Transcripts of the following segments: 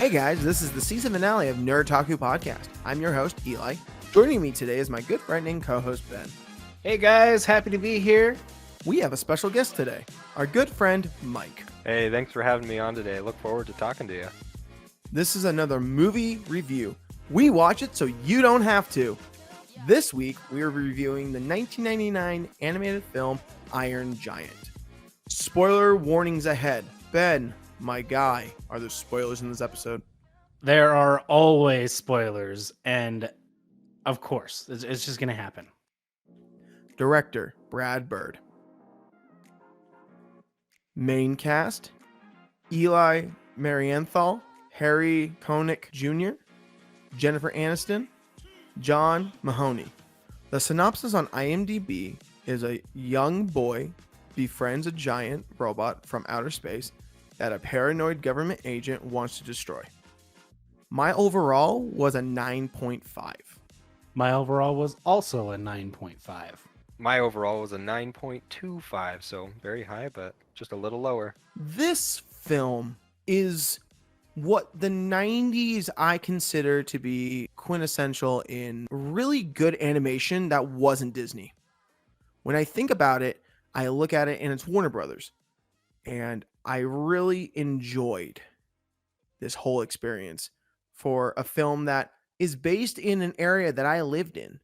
Hey guys, this is the season finale of Nerd Taku Podcast. I'm your host, Eli. Joining me today is my good friend and co-host, Ben. Hey guys, happy to be here. We have a special guest today, our good friend, Mike. Hey, thanks for having me on today. Look forward to talking to you. This is another movie review. We watch it so you don't have to. This week, we are reviewing the 1999 animated film Iron Giant. Spoiler warnings ahead. Ben, my guy, are there spoilers in this episode? There are always spoilers, and of course, it's just going to happen. Director, Brad Bird. Main cast, Eli Marienthal, Harry Connick Jr., Jennifer Aniston, John Mahoney. The synopsis on IMDb is a young boy befriends a giant robot from outer space that a paranoid government agent wants to destroy. My overall was a 9.5. My overall was also a 9.5. My overall was a 9.25, so very high, but just a little lower. This film is what the 90s I consider to be quintessential in really good animation that wasn't Disney. When I think about it, I look at it and it's Warner Brothers. And I really enjoyed this whole experience for a film that is based in an area that I lived in,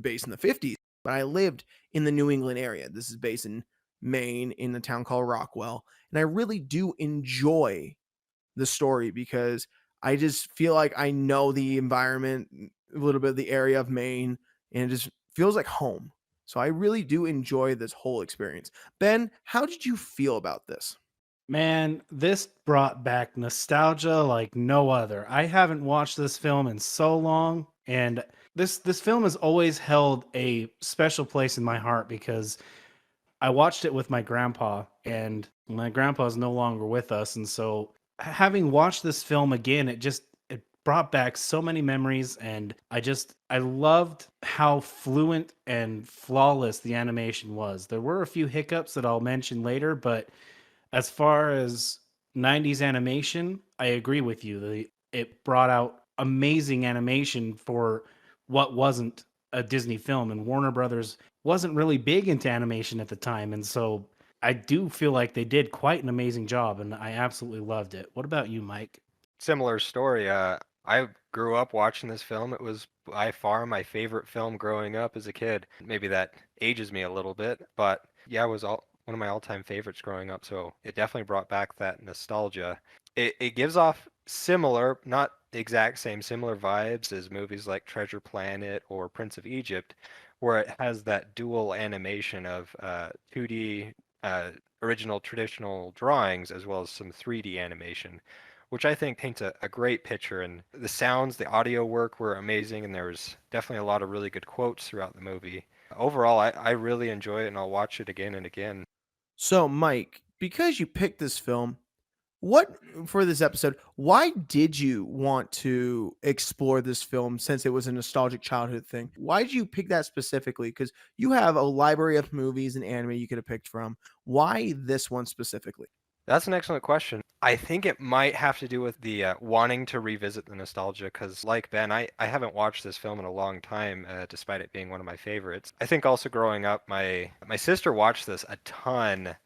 based in the 50s, but I lived in the New England area. This is based in Maine in a town called Rockwell. And I really do enjoy the story because I just feel like I know the environment, a little bit of the area of Maine, and it just feels like home. So I really do enjoy this whole experience. Ben, how did you feel about this? Man, this brought back nostalgia like no other. I haven't watched this film in so long, and this film has always held a special place in my heart because I watched it with my grandpa, and my grandpa is no longer with us, and so having watched this film again, it brought back so many memories, and I loved how fluent and flawless the animation was. There were a few hiccups that I'll mention later, but as far as 90s animation, I agree with you. It brought out amazing animation for what wasn't a Disney film, and Warner Brothers wasn't really big into animation at the time, and so I do feel like they did quite an amazing job, and I absolutely loved it. What about you, Mike? Similar story. I grew up watching this film. It was by far my favorite film growing up as a kid. Maybe that ages me a little bit, but yeah, it was one of my all-time favorites growing up. So it definitely brought back that nostalgia. It gives off similar, not the exact same, similar vibes as movies like Treasure Planet or Prince of Egypt, where it has that dual animation of 2D original traditional drawings as well as some 3D animation, which I think paints a great picture. And the sounds, the audio work were amazing, and there was definitely a lot of really good quotes throughout the movie. Overall, I really enjoy it, and I'll watch it again and again. So, Mike, because you picked this film, what for this episode, why did you want to explore this film since it was a nostalgic childhood thing? Why did you pick that specifically? Because you have a library of movies and anime you could have picked from. Why this one specifically? That's an excellent question. I think it might have to do with the wanting to revisit the nostalgia, because like Ben, I haven't watched this film in a long time, despite it being one of my favorites. I think also growing up, my sister watched this a ton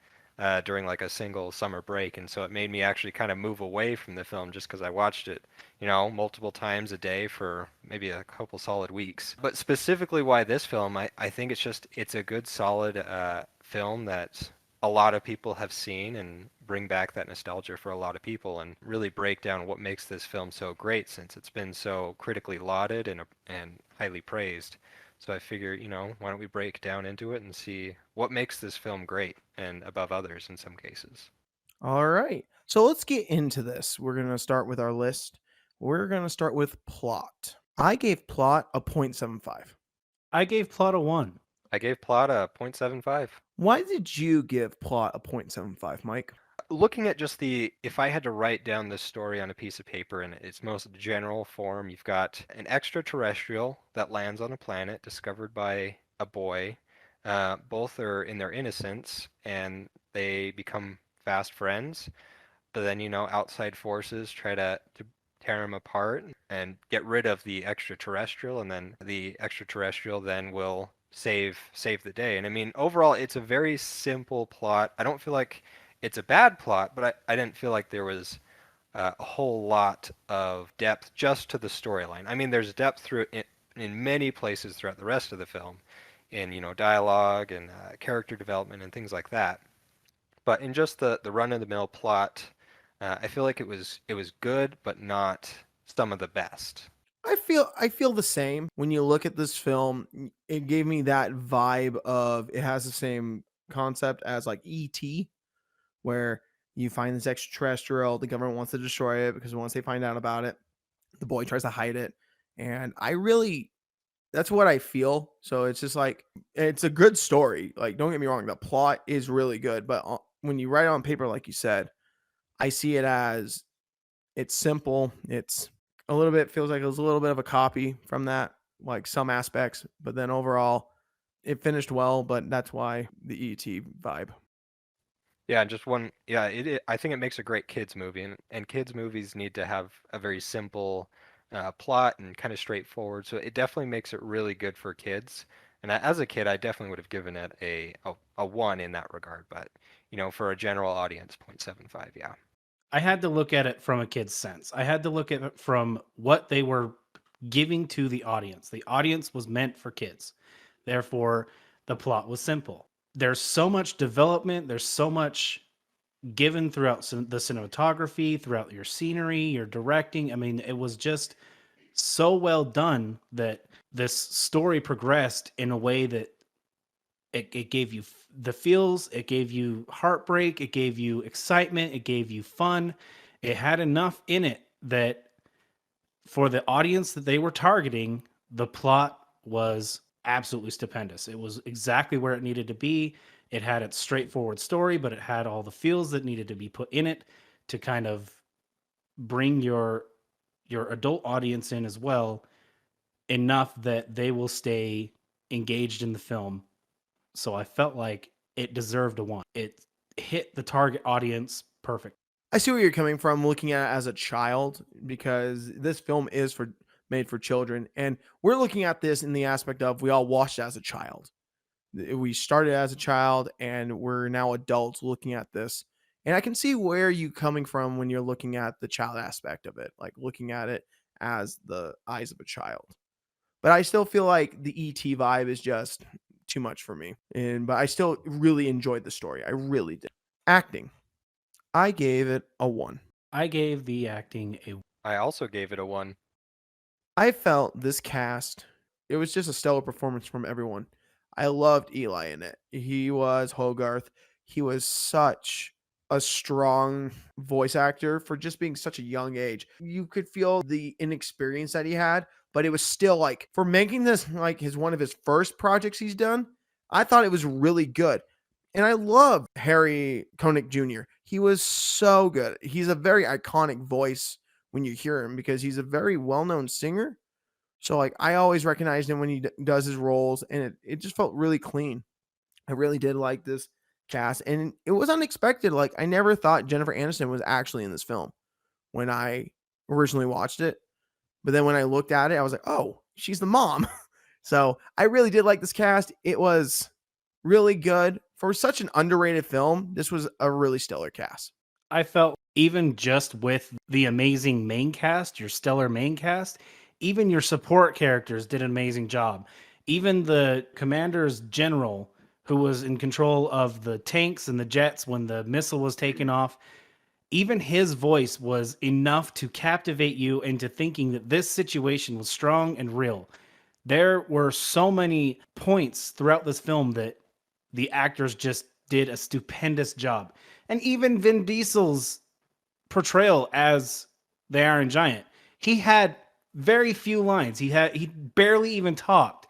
during like a single summer break, and so it made me actually kind of move away from the film just because I watched it, multiple times a day for maybe a couple solid weeks. But specifically why this film, I think it's a good solid film that a lot of people have seen and bring back that nostalgia for a lot of people and really break down what makes this film so great since it's been so critically lauded and highly praised. So I figure, why don't we break down into it and see what makes this film great and above others in some cases. All right. So let's get into this. We're going to start with our list. We're going to start with plot. I gave plot a 0.75. I gave Plot a 1. I gave plot a 0.75. Why did you give plot a 0.75, Mike? Looking at just if I had to write down this story on a piece of paper in its most general form, you've got an extraterrestrial that lands on a planet discovered by a boy. Both are in their innocence and they become fast friends. but then, outside forces try to tear him apart and get rid of the extraterrestrial, and then the extraterrestrial then will save the day. And I mean, overall, it's a very simple plot. I don't feel like it's a bad plot, but I didn't feel like there was a whole lot of depth just to the storyline. I mean, there's depth through in many places throughout the rest of the film, in dialogue and character development and things like that. But in just the run-of-the-mill plot, I feel like it was good, but not some of the best. I feel the same when you look at this film. It gave me that vibe of it has the same concept as like E.T., where you find this extraterrestrial, the government wants to destroy it because once they find out about it, the boy tries to hide it. And that's what I feel. So it's just like it's a good story. Like, don't get me wrong, the plot is really good, but when you write it on paper, like you said, I see it as it's simple. It's a little bit feels like it was a little bit of a copy from that, like some aspects, but then overall, it finished well. But that's why the ET vibe. Yeah, just one. Yeah, I think it makes a great kids movie, and kids movies need to have a very simple plot and kind of straightforward. So it definitely makes it really good for kids. And as a kid, I definitely would have given it a one in that regard. But for a general audience, 0.75. Yeah. I had to look at it from a kid's sense. I had to look at it from what they were giving to the audience. The audience was meant for kids. Therefore, the plot was simple. There's so much development, there's so much given throughout the cinematography, throughout your scenery, your directing. I mean, it was just so well done that this story progressed in a way that it gave you the feels, it gave you heartbreak, it gave you excitement, it gave you fun. It had enough in it that for the audience that they were targeting, the plot was absolutely stupendous. It was exactly where it needed to be. It had its straightforward story, but it had all the feels that needed to be put in it to kind of bring your adult audience in as well, enough that they will stay engaged in the film. So I felt like it deserved a one. It hit the target audience perfect. I see where you're coming from looking at it as a child because this film is for made for children, and we're looking at this in the aspect of we all watched it as a child. We started as a child and we're now adults looking at this. And I can see where you coming from when you're looking at the child aspect of it, like looking at it as the eyes of a child. But I still feel like the ET vibe is just too much for me. And but I still really enjoyed the story. I really did. Acting. I gave it a 1. I gave the acting a I also gave it a one. I felt this cast, it was just a stellar performance from everyone. I loved Eli in it. He was Hogarth. He was such a strong voice actor for just being such a young age. You could feel the inexperience that he had, but it was still like for making this like his one of his first projects he's done. I thought it was really good. And I love Harry Connick Jr. He was so good. He's a very iconic voice when you hear him because he's a very well-known singer. So like I always recognized him when he does his roles, and it just felt really clean. I really did like this cast, and it was unexpected. Like I never thought Jennifer Aniston was actually in this film when I originally watched it, but then when I looked at it, I was like, oh, she's the mom. So I really did like this cast. It was really good for such an underrated film. This was a really stellar cast. I felt even just with the amazing main cast, your stellar main cast, even your support characters did an amazing job. Even the commander's general, who was in control of the tanks and the jets when the missile was taken off, even his voice was enough to captivate you into thinking that this situation was strong and real. There were so many points throughout this film that the actors just did a stupendous job. And even Vin Diesel's portrayal as the Iron Giant, he had very few lines. He barely even talked.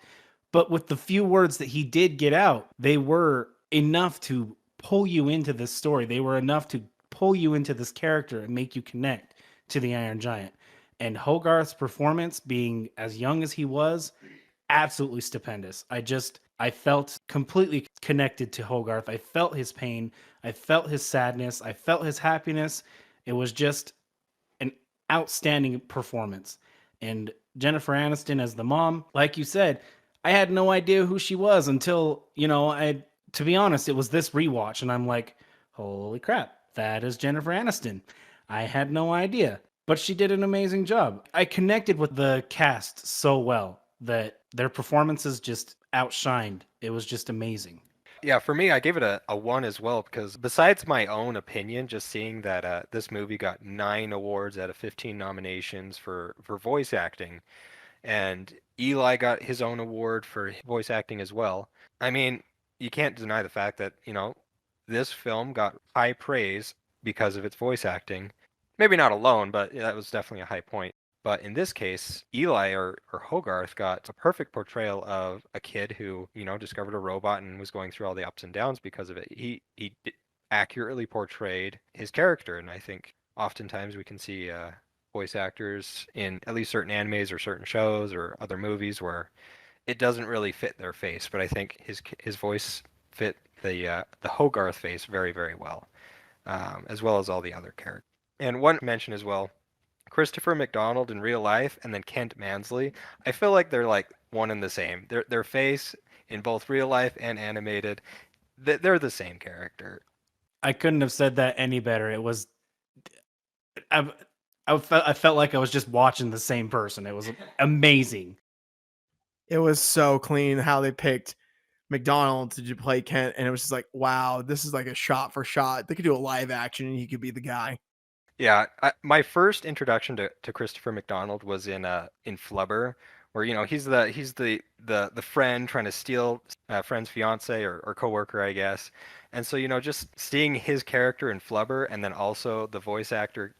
But with the few words that he did get out, they were enough to pull you into this story. They were enough to pull you into this character and make you connect to the Iron Giant. And Hogarth's performance, being as young as he was, absolutely stupendous. I felt completely connected to Hogarth. I felt his pain. I felt his sadness. I felt his happiness. It was just an outstanding performance. And Jennifer Aniston as the mom, like you said, I had no idea who she was until, to be honest, it was this rewatch. And I'm like, holy crap, that is Jennifer Aniston. I had no idea, but she did an amazing job. I connected with the cast so well that their performances just outshined. It was just amazing. Yeah, for me, I gave it a 1 as well because besides my own opinion, just seeing that this movie got 9 awards out of 15 nominations for voice acting, and Eli got his own award for voice acting as well. I mean, you can't deny the fact that, this film got high praise because of its voice acting. Maybe not alone, but that was definitely a high point. But in this case, Eli or Hogarth got a perfect portrayal of a kid who, discovered a robot and was going through all the ups and downs because of it. He accurately portrayed his character, and I think oftentimes we can see voice actors in at least certain animes or certain shows or other movies where it doesn't really fit their face, but I think his voice fit the Hogarth face very, very well, as well as all the other characters. And one mention as well, Christopher McDonald in real life and then Kent Mansley. I feel like they're like one and the same. Their face in both real life and animated, they're the same character. I couldn't have said that any better. It was, I felt like I was just watching the same person. It was amazing. It was so clean how they picked McDonald to play Kent, and it was just like, wow, this is like a shot for shot. They could do a live action, and he could be the guy. Yeah, my first introduction to Christopher McDonald was in Flubber, where he's the friend trying to steal a friend's fiance or coworker, I guess. And so just seeing his character in Flubber and then also the voice actor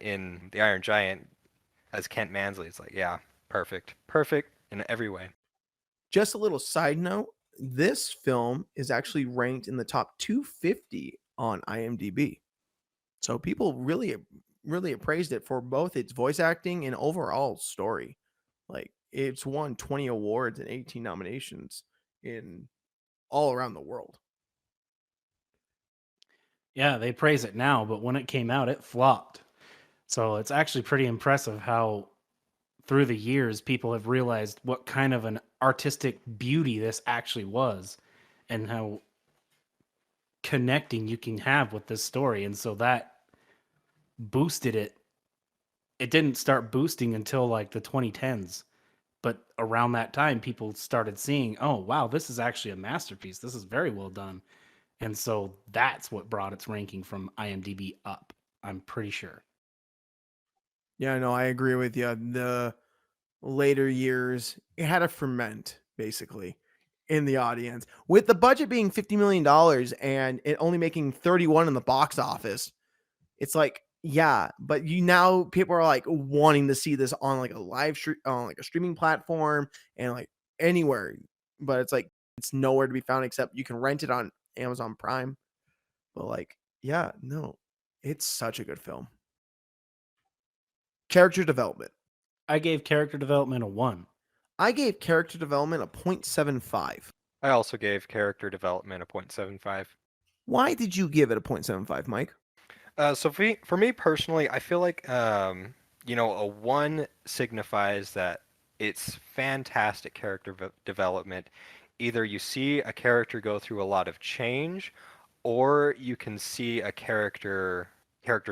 in The Iron Giant as Kent Mansley, it's like, yeah, perfect in every way. Just a little side note, this film is actually ranked in the top 250 on IMDb. So people really appraised it for both its voice acting and overall story. Like it's won 20 awards and 18 nominations in all around the world. Yeah, they praise it now, but when it came out, it flopped. So it's actually pretty impressive how through the years people have realized what kind of an artistic beauty this actually was and how connecting you can have with this story. And so that boosted it. It didn't start boosting until like the 2010s. But around that time, people started seeing, oh, wow, this is actually a masterpiece. This is very well done. And so that's what brought its ranking from IMDb up, I'm pretty sure. Yeah, no, I agree with you. The later years, it had a ferment basically in the audience. With the budget being $50 million and it only making 31 in the box office, it's like, yeah, but now people are like wanting to see this on like a live stream on like a streaming platform and like anywhere. But it's like it's nowhere to be found except you can rent it on Amazon Prime. But like, yeah, no, it's such a good film. Character development. I gave character development a 1. I gave character development a 0.75. I also gave character development a 0.75. Why did you give it a 0.75, Mike? So for me personally, I feel like a 1 signifies that it's fantastic character development. Either you see a character go through a lot of change, or you can see a character's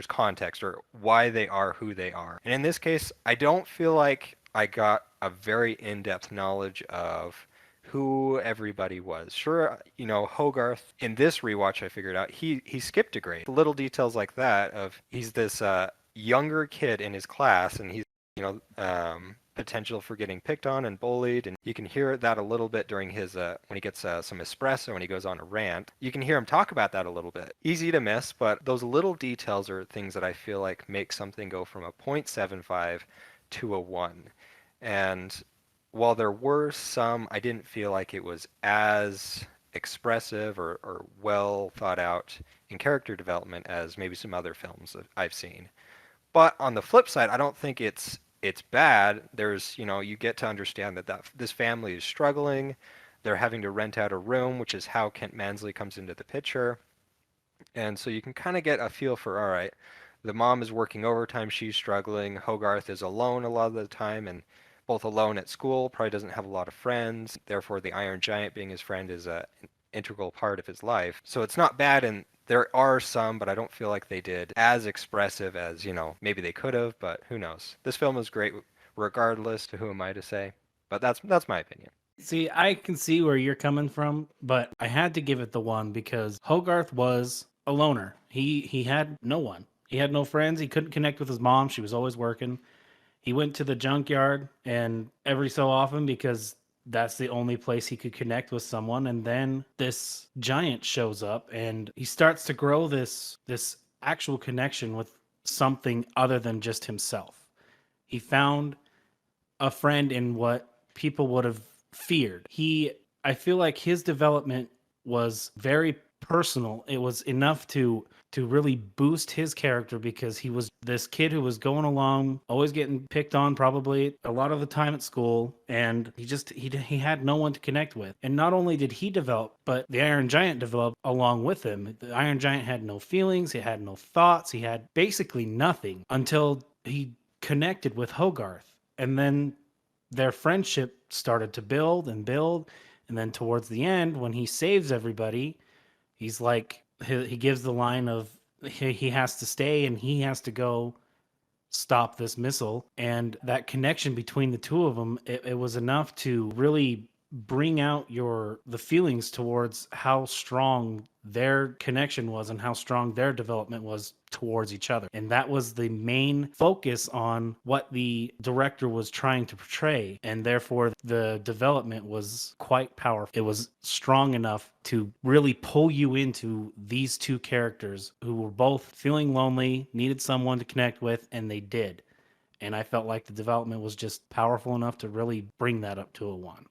context or why they are who they are. And in this case, I don't feel like I got a very in-depth knowledge of who everybody was. Sure, Hogarth in this rewatch I figured out he skipped a grade. Little details like that of he's this younger kid in his class and he's potential for getting picked on and bullied, and you can hear that a little bit during his when he gets some espresso and he goes on a rant. You can hear him talk about that a little bit. Easy to miss, but those little details are things that I feel like make something go from a 0.75 to a 1. And while there were some, I didn't feel like it was as expressive or well thought out in character development as maybe some other films that I've seen. But on the flip side, I don't think it's bad. There's, you get to understand that this family is struggling. They're having to rent out a room, which is how Kent Mansley comes into the picture. And so you can kind of get a feel for, all right, the mom is working overtime, she's struggling. Hogarth is alone a lot of the time, and both alone at school, probably doesn't have a lot of friends. Therefore, the Iron Giant being his friend is an integral part of his life. So it's not bad, and there are some, but I don't feel like they did as expressive as, maybe they could have, but who knows. This film is great regardless, to who am I to say? But that's my opinion. See, I can see where you're coming from, but I had to give it the one because Hogarth was a loner. He had no one. He had no friends. He couldn't connect with his mom. She was always working. He went to the junkyard and every so often because that's the only place he could connect with someone. And then this giant shows up and he starts to grow this actual connection with something other than just himself. He found a friend in what people would have feared. I feel like his development was very personal. It was enough to really boost his character because he was this kid who was going along, always getting picked on probably a lot of the time at school, and he had no one to connect with. And not only did he develop, but the Iron Giant developed along with him. The Iron Giant had no feelings, he had no thoughts, he had basically nothing until he connected with Hogarth. And then their friendship started to build and build. And then towards the end, when he saves everybody, he's like, he gives the line of he has to stay and he has to go stop this missile. And that connection between the two of them, it was enough to really bring out the feelings towards how strong their connection was and how strong their development was towards each other. And that was the main focus on what the director was trying to portray, and therefore the development was quite powerful. It was strong enough to really pull you into these two characters who were both feeling lonely, needed someone to connect with, and they did. And I felt like the development was just powerful enough to really bring that up to a 1.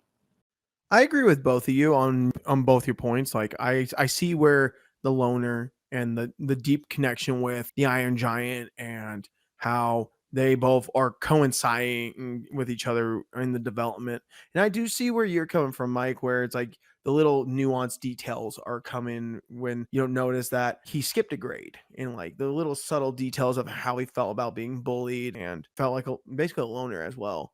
I agree with both of you on both your points. Like I see where the loner and the deep connection with the Iron Giant and how they both are coinciding with each other in the development. And I do see where you're coming from, Mike, where it's like the little nuanced details are coming when you don't notice that he skipped a grade, and like the little subtle details of how he felt about being bullied and felt like basically a loner as well.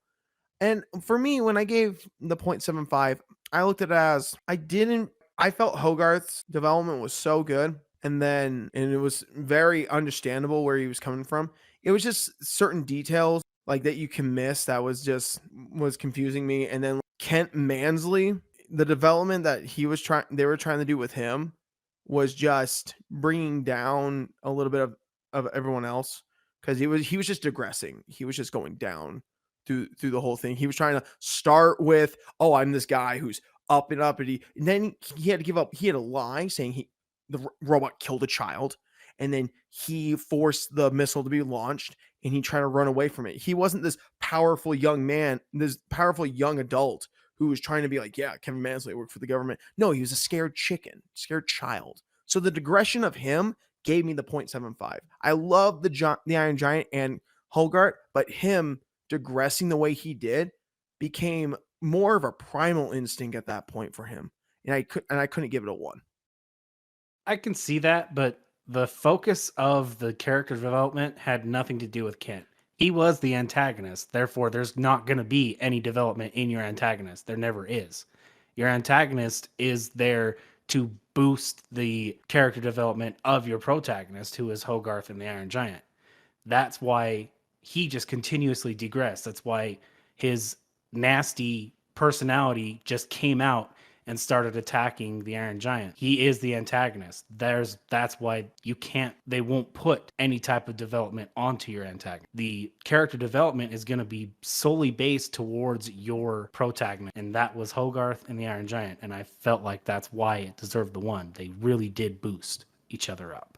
And for me, when I gave the 0.75, I looked at it as I felt Hogarth's development was so good. And it was very understandable where he was coming from. It was just certain details like that you can miss that was confusing me. And then Kent Mansley, the development that they were trying to do with him was just bringing down a little bit of everyone else because he was just digressing. He was just going down through the whole thing. He was trying to start with, "Oh, I'm this guy who's up and uppity," and then he had to give up. He had a lie saying the robot killed a child, and then he forced the missile to be launched, and he tried to run away from it. He wasn't this powerful young man, this powerful young adult who was trying to be like, "Yeah, Kevin Mansley worked for the government." No, he was a scared chicken, scared child. So the digression of him gave me the 0.75. I love the Iron Giant and Hogarth, but him digressing the way he did became more of a primal instinct at that point for him. And I couldn't give it a 1. I can see that, but the focus of the character development had nothing to do with Kent. He was the antagonist. Therefore, there's not going to be any development in your antagonist. There never is. Your antagonist is there to boost the character development of your protagonist, who is Hogarth and the Iron Giant. That's why he just continuously digressed. That's why his nasty personality just came out and started attacking the Iron Giant. He is the antagonist. That's why they won't put any type of development onto your antagonist. The character development is going to be solely based towards your protagonist, and that was Hogarth and the Iron Giant, and I felt like that's why it deserved the 1. They really did boost each other up.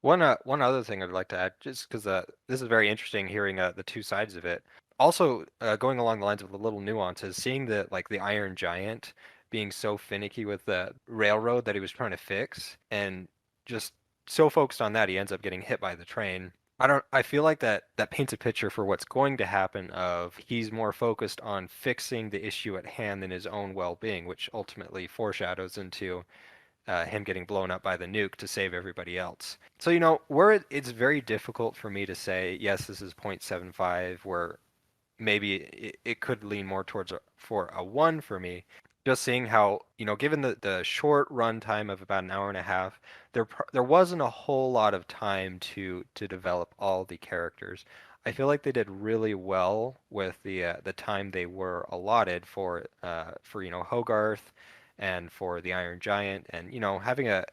One other thing I'd like to add, just because this is very interesting hearing the two sides of it. Also, going along the lines of the little nuances, seeing the Iron Giant being so finicky with the railroad that he was trying to fix, and just so focused on that he ends up getting hit by the train. I feel like that paints a picture for what's going to happen of he's more focused on fixing the issue at hand than his own well-being, which ultimately foreshadows into him getting blown up by the nuke to save everybody else. So, you know, where it's very difficult for me to say, yes, this is 0.75, where maybe it could lean more towards for a 1 for me. Just seeing how, you know, given the short run time of about an hour and a half, there wasn't a whole lot of time to develop all the characters. I feel like they did really well with the time they were allotted for you know, Hogarth and for the Iron Giant, and you know, having an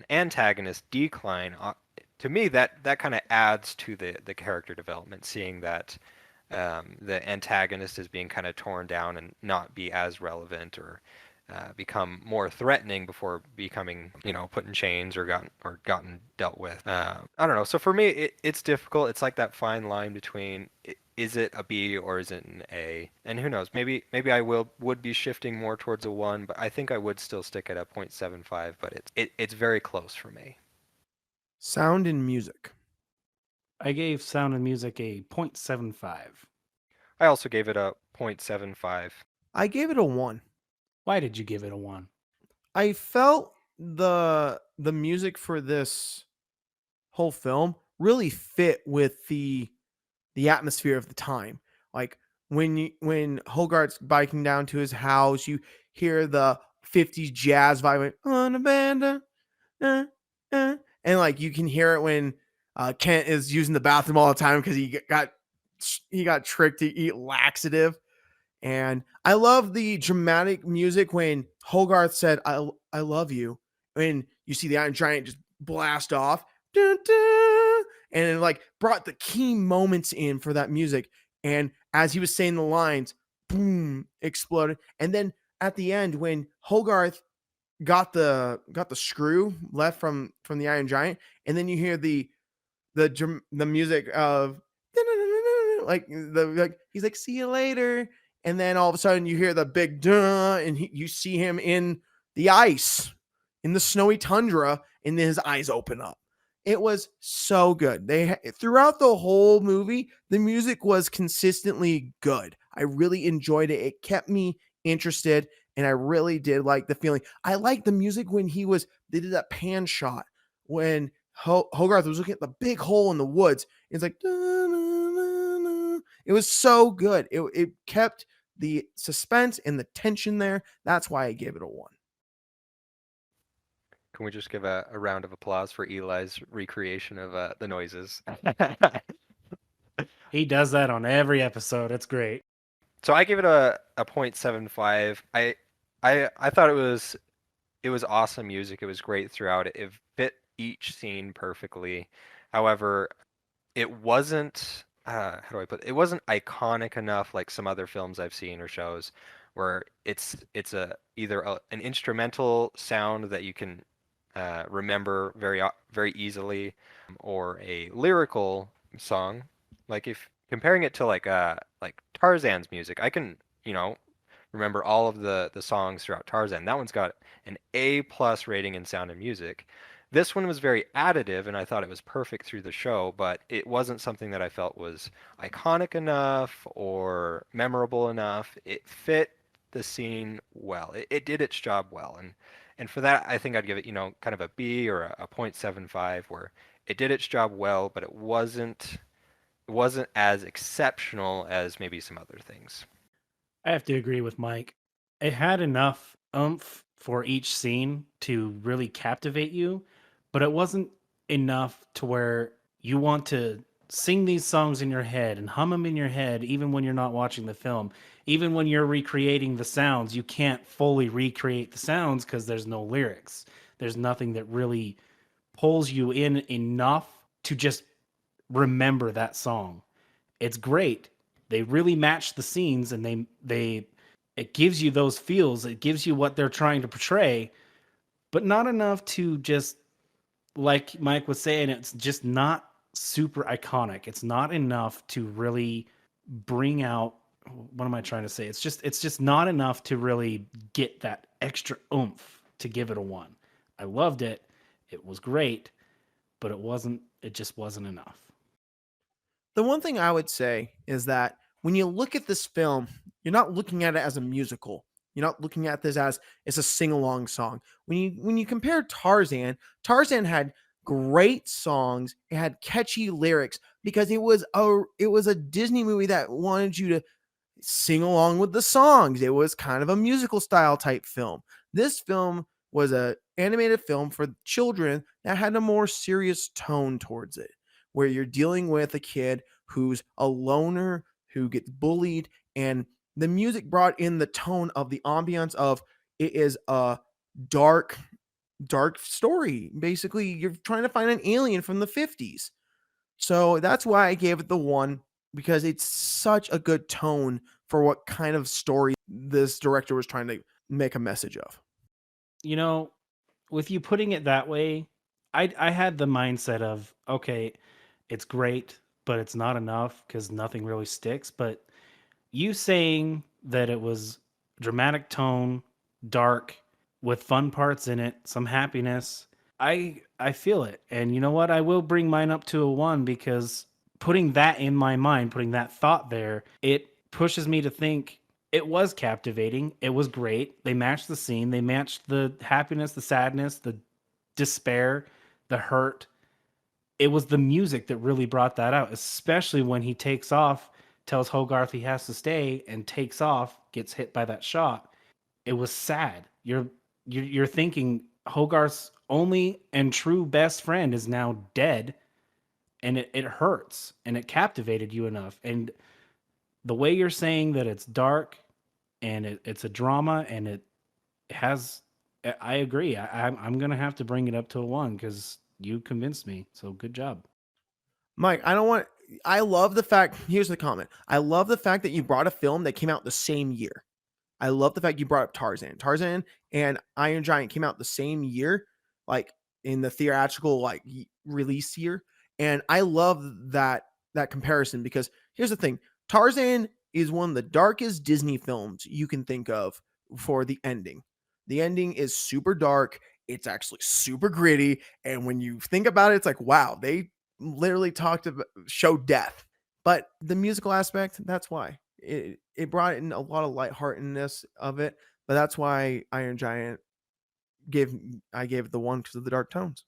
antagonist decline, to me that kind of adds to the character development, seeing that the antagonist is being kind of torn down and not be as relevant, or become more threatening before becoming, you know, put in chains or gotten dealt with. I don't know. So for me, it's difficult. It's like that fine line between is it a B or is it an A? And who knows? Maybe I would be shifting more towards a 1, but I think I would still stick at a 0.75. But it's very close for me. Sound and music. I gave Sound and Music a 0.75. I also gave it a 0.75. I gave it a 1. Why did you give it a 1? I felt the music for this whole film really fit with the atmosphere of the time. Like when Hogarth's biking down to his house, you hear the 50s jazz vibe on a band, and like you can hear it when Kent is using the bathroom all the time because he got tricked to eat laxative. And I love the dramatic music when Hogarth said, I love you. And you see the Iron Giant just blast off. Dun, dun, and it like brought the key moments in for that music. And as he was saying the lines, boom, exploded. And then at the end, when Hogarth got the screw left from the Iron Giant, and then you hear the music of like he's like, see you later. And then all of a sudden you hear the big duh, and you see him in the ice, in the snowy tundra, and then his eyes open up. It was so good. Throughout the whole movie, the music was consistently good. I really enjoyed it. It kept me interested, and I really did like the feeling. I liked the music when they did that pan shot when Hogarth was looking at the big hole in the woods. It's like, it was so good. It kept the suspense and the tension there. That's why I gave it a 1. Can we just give a round of applause for Eli's recreation of the noises? He does that on every episode. It's great. So I gave it a 0.75. I thought it was awesome music. It was great throughout. It fit each scene perfectly. However, it wasn't how do I put it? It wasn't iconic enough like some other films I've seen or shows where it's either an instrumental sound that you can remember very easily, or a lyrical song. Like if comparing it to like Tarzan's music, I can, you know, remember all of the songs throughout Tarzan. That one's got an A+ rating in Sound and Music. This one was very additive, and I thought it was perfect through the show, but it wasn't something that I felt was iconic enough or memorable enough. It fit the scene well. It did its job well, and for that, I think I'd give it, you know, kind of a B or a 0.75, where it did its job well, but it wasn't as exceptional as maybe some other things. I have to agree with Mike. It had enough oomph for each scene to really captivate you, but it wasn't enough to where you want to sing these songs in your head and hum them in your head, even when you're not watching the film. Even when you're recreating the sounds, you can't fully recreate the sounds because there's no lyrics. There's nothing that really pulls you in enough to just remember that song. It's great. They really match the scenes, and it gives you those feels. It gives you what they're trying to portray, but not enough to just, like Mike was saying, it's just not super iconic. It's not enough to really bring out, what am I trying to say? It's just not enough to really get that extra oomph to give it a 1. I loved it. It was great, but it just wasn't enough. The one thing I would say is that when you look at this film, you're not looking at it as a musical. You're not looking at this as it's a sing-along song. When you compare Tarzan, Tarzan had great songs, it had catchy lyrics because it was a Disney movie that wanted you to sing along with the songs. It was kind of a musical style type film. This film was a animated film for children that had a more serious tone towards it, where you're dealing with a kid who's a loner, who gets bullied, and the music brought in the tone of the ambiance of it is a dark, dark story. Basically, you're trying to find an alien from the 50s. So that's why I gave it the one, because it's such a good tone for what kind of story this director was trying to make a message of. You know, with you putting it that way, I had the mindset of, okay, it's great, but it's not enough because nothing really sticks. But you saying that it was dramatic tone, dark, with fun parts in it, some happiness, I feel it. And you know what? I will bring mine up to a one because putting that in my mind, putting that thought there, it pushes me to think it was captivating. It was great. They matched the scene, they matched the happiness, the sadness, the despair, the hurt. It was the music that really brought that out, especially when he takes off, tells Hogarth he has to stay, and takes off, gets hit by that shot. It was sad. You're thinking Hogarth's only and true best friend is now dead, and it hurts, and it captivated you enough. And the way you're saying that it's dark and it's a drama and it has, I agree. I'm gonna have to bring it up to a one because you convinced me. So good job. Mike, I love the fact, here's the comment. I love the fact that you brought a film that came out the same year. I love the fact you brought up Tarzan. Tarzan and Iron Giant came out the same year, like in the theatrical release year. And I love that comparison because here's the thing. Tarzan is one of the darkest Disney films you can think of for the ending. The ending is super dark. It's actually super gritty. And when you think about it, it's like, wow, they literally showed death. But the musical aspect, that's why it brought in a lot of lightheartedness of it. But that's why Iron Giant I gave it the one because of the dark tones.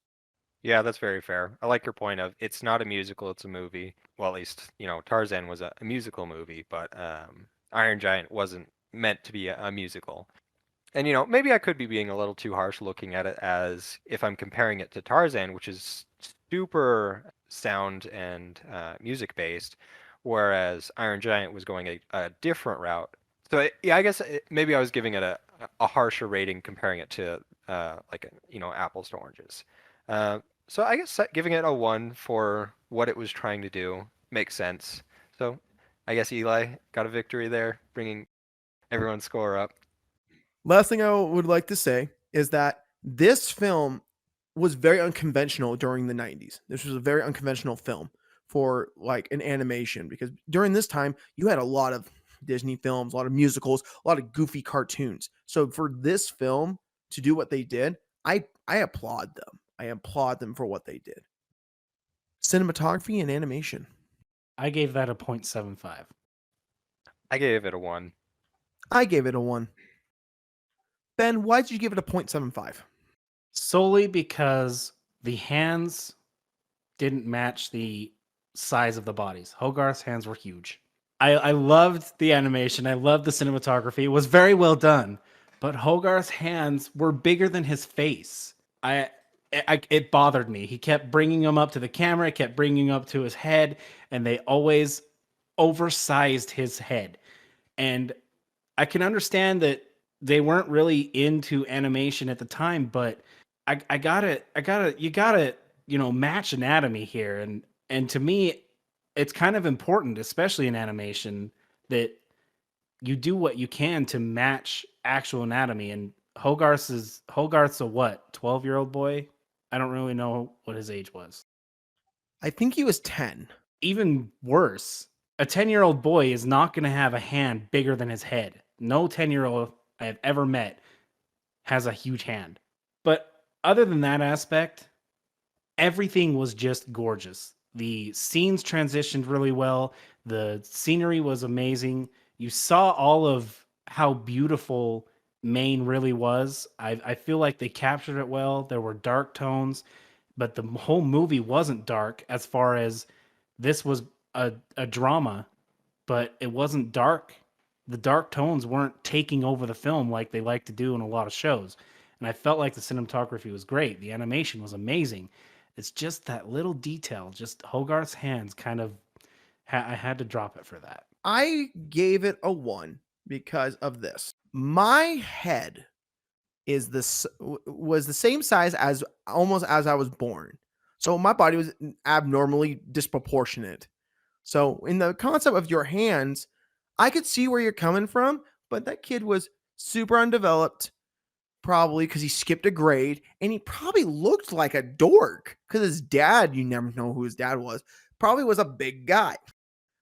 Yeah, that's very fair. I like your point of it's not a musical, it's a movie. Well, at least, Tarzan was a musical movie, but Iron Giant wasn't meant to be a musical. And maybe I could be being a little too harsh looking at it as if I'm comparing it to Tarzan, which is super sound and music based, whereas Iron Giant was going a different route. So yeah, I guess maybe I was giving it a harsher rating comparing it to apples to oranges. Uh, so I guess giving it a one for what it was trying to do makes sense. So I guess Eli got a victory there, bringing everyone's score up. Last thing I would like to say is that this film was very unconventional during the 90s. This was a very unconventional film for like an animation because during this time you had a lot of Disney films, a lot of musicals, a lot of goofy cartoons. So for this film to do what they did, I applaud them. I applaud them for what they did. Cinematography and animation. I gave that a 0.75. I gave it a one. I gave it a 1. Ben, why did you give it a 0.75? Solely because the hands didn't match the size of the bodies. Hogarth's hands were huge. I loved the animation. I loved the cinematography. It was very well done. But Hogarth's hands were bigger than his face. It bothered me. He kept bringing them up to the camera, kept bringing them up to his head, and they always oversized his head. And I can understand that they weren't really into animation at the time, but you gotta, match anatomy here. And to me, it's kind of important, especially in animation, that you do what you can to match actual anatomy. And Hogarth's a what, 12-year-old boy? I don't really know what his age was. I think he was 10. Even worse, a 10-year-old boy is not going to have a hand bigger than his head. No 10-year-old I have ever met has a huge hand. But other than that aspect, everything was just gorgeous. The scenes transitioned really well. The scenery was amazing. You saw all of how beautiful Maine really was. I feel like they captured it well. There were dark tones, but the whole movie wasn't dark as far as this was a drama, but it wasn't dark. The dark tones weren't taking over the film like they like to do in a lot of shows. And I felt like the cinematography was great. The animation was amazing. It's just that little detail, just Hogarth's hands kind of, I had to drop it for that. I gave it a 1 because of this. My head was the same size as almost as I was born. So my body was abnormally disproportionate. So in the concept of your hands, I could see where you're coming from, but that kid was super undeveloped, probably because he skipped a grade, and he probably looked like a dork because his dad, you never know who his dad was, probably was a big guy.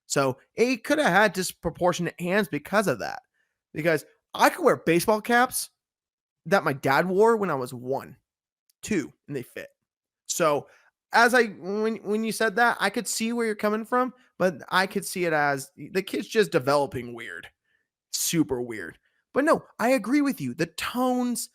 So he could have had disproportionate hands because of that. Because I could wear baseball caps that my dad wore when I was 1, 2, and they fit. So as when you said that, I could see where you're coming from, but I could see it as the kid's just developing weird, super weird. But no, I agree with you. The tones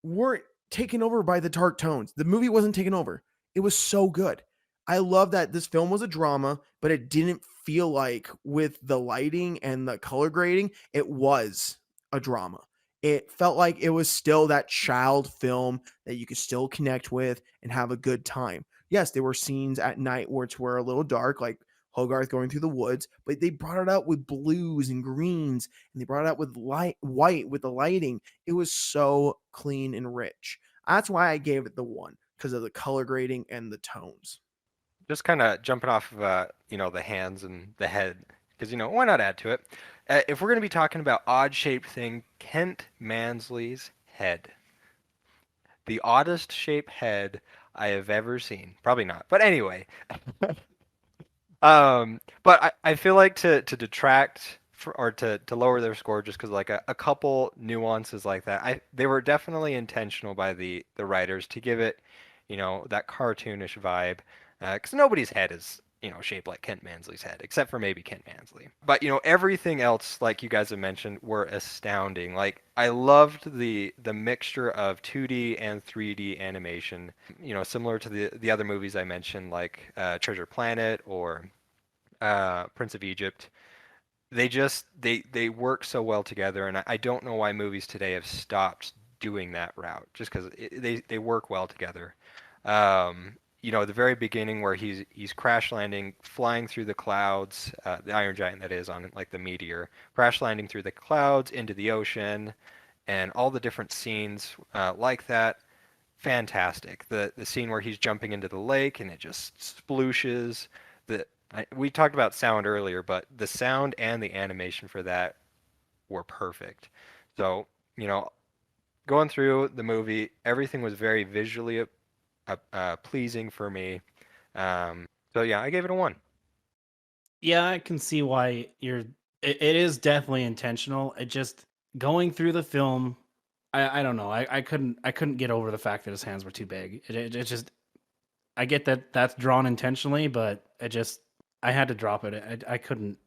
weren't taken over by the dark tones. The movie wasn't taken over. It was so good. I love that this film was a drama, but it didn't feel like with the lighting and the color grading, it was a drama. It felt like it was still that child film that you could still connect with and have a good time. Yes, there were scenes at night which were a little dark, like Hogarth going through the woods, but they brought it out with blues and greens, and they brought it out with white with the lighting. It was so clean and rich. That's why I gave it the 1 because of the color grading and the tones. Just kind of jumping off of the hands and the head, because why not add to it? If we're going to be talking about odd shaped thing, Kent Mansley's head, the oddest shaped head I have ever seen. Probably not, but anyway. But I feel like to detract or to lower their score just because like a couple nuances like that, they were definitely intentional by the writers to give it, that cartoonish vibe, because nobody's head is shaped like Kent Mansley's head, except for maybe Kent Mansley. But everything else, like you guys have mentioned, were astounding. Like I loved the mixture of 2D and 3D animation, similar to the other movies I mentioned, like Treasure Planet or Prince of Egypt. They work so well together, and I don't know why movies today have stopped doing that route, just because they work well together. The very beginning where he's crash landing, flying through the clouds, the Iron Giant that is on like the meteor, crash landing through the clouds into the ocean, and all the different scenes like that. Fantastic. The scene where he's jumping into the lake and it just splooshes. We talked about sound earlier, but the sound and the animation for that were perfect. So, going through the movie, everything was very visually pleasing for me. So yeah, I gave it a 1. Yeah, I can see why it is definitely intentional. It just going through the film, I don't know. I couldn't get over the fact that his hands were too big. It just I get that that's drawn intentionally, but I had to drop it. I couldn't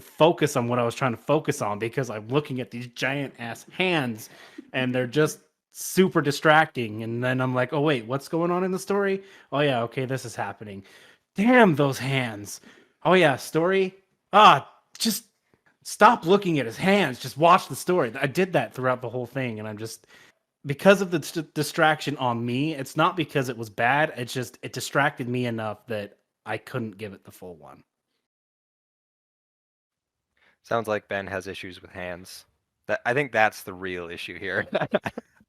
focus on what I was trying to focus on because I'm looking at these giant ass hands and they're just super distracting. And then I'm like, oh wait, what's going on in the story? Oh yeah, okay, this is happening. Damn those hands. Oh yeah, story. Just stop looking at his hands. Just watch the story. I did that throughout the whole thing, and I'm just because of the distraction on me. It's not because it was bad. It's just it distracted me enough that I couldn't give it the full 1. Sounds like Ben has issues with hands. I think that's the real issue here.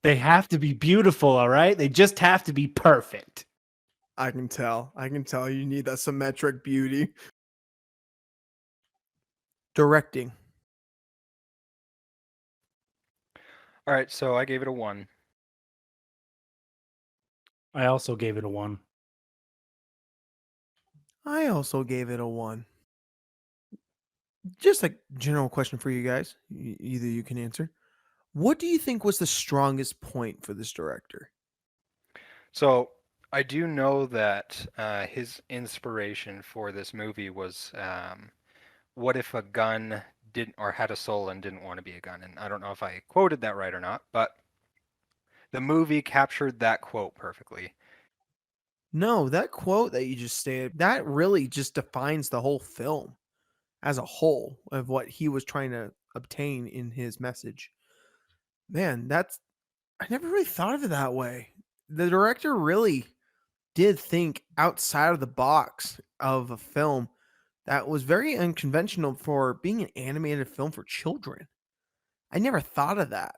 They have to be beautiful, all right? They just have to be perfect. I can tell. I can tell you need that symmetric beauty. Directing. All right, so I gave it a 1. I also gave it a 1. I also gave it a 1. Just a general question for you guys. Either you can answer. What do you think was the strongest point for this director? So I do know that his inspiration for this movie was what if a gun didn't, or had a soul and didn't want to be a gun. And I don't know if I quoted that right or not, but the movie captured that quote perfectly. No, that quote that you just stated, that really just defines the whole film as a whole of what he was trying to obtain in his message. Man, that's I never really thought of it that way. The director really did think outside of the box of a film that was very unconventional for being an animated film for children. I never thought of that.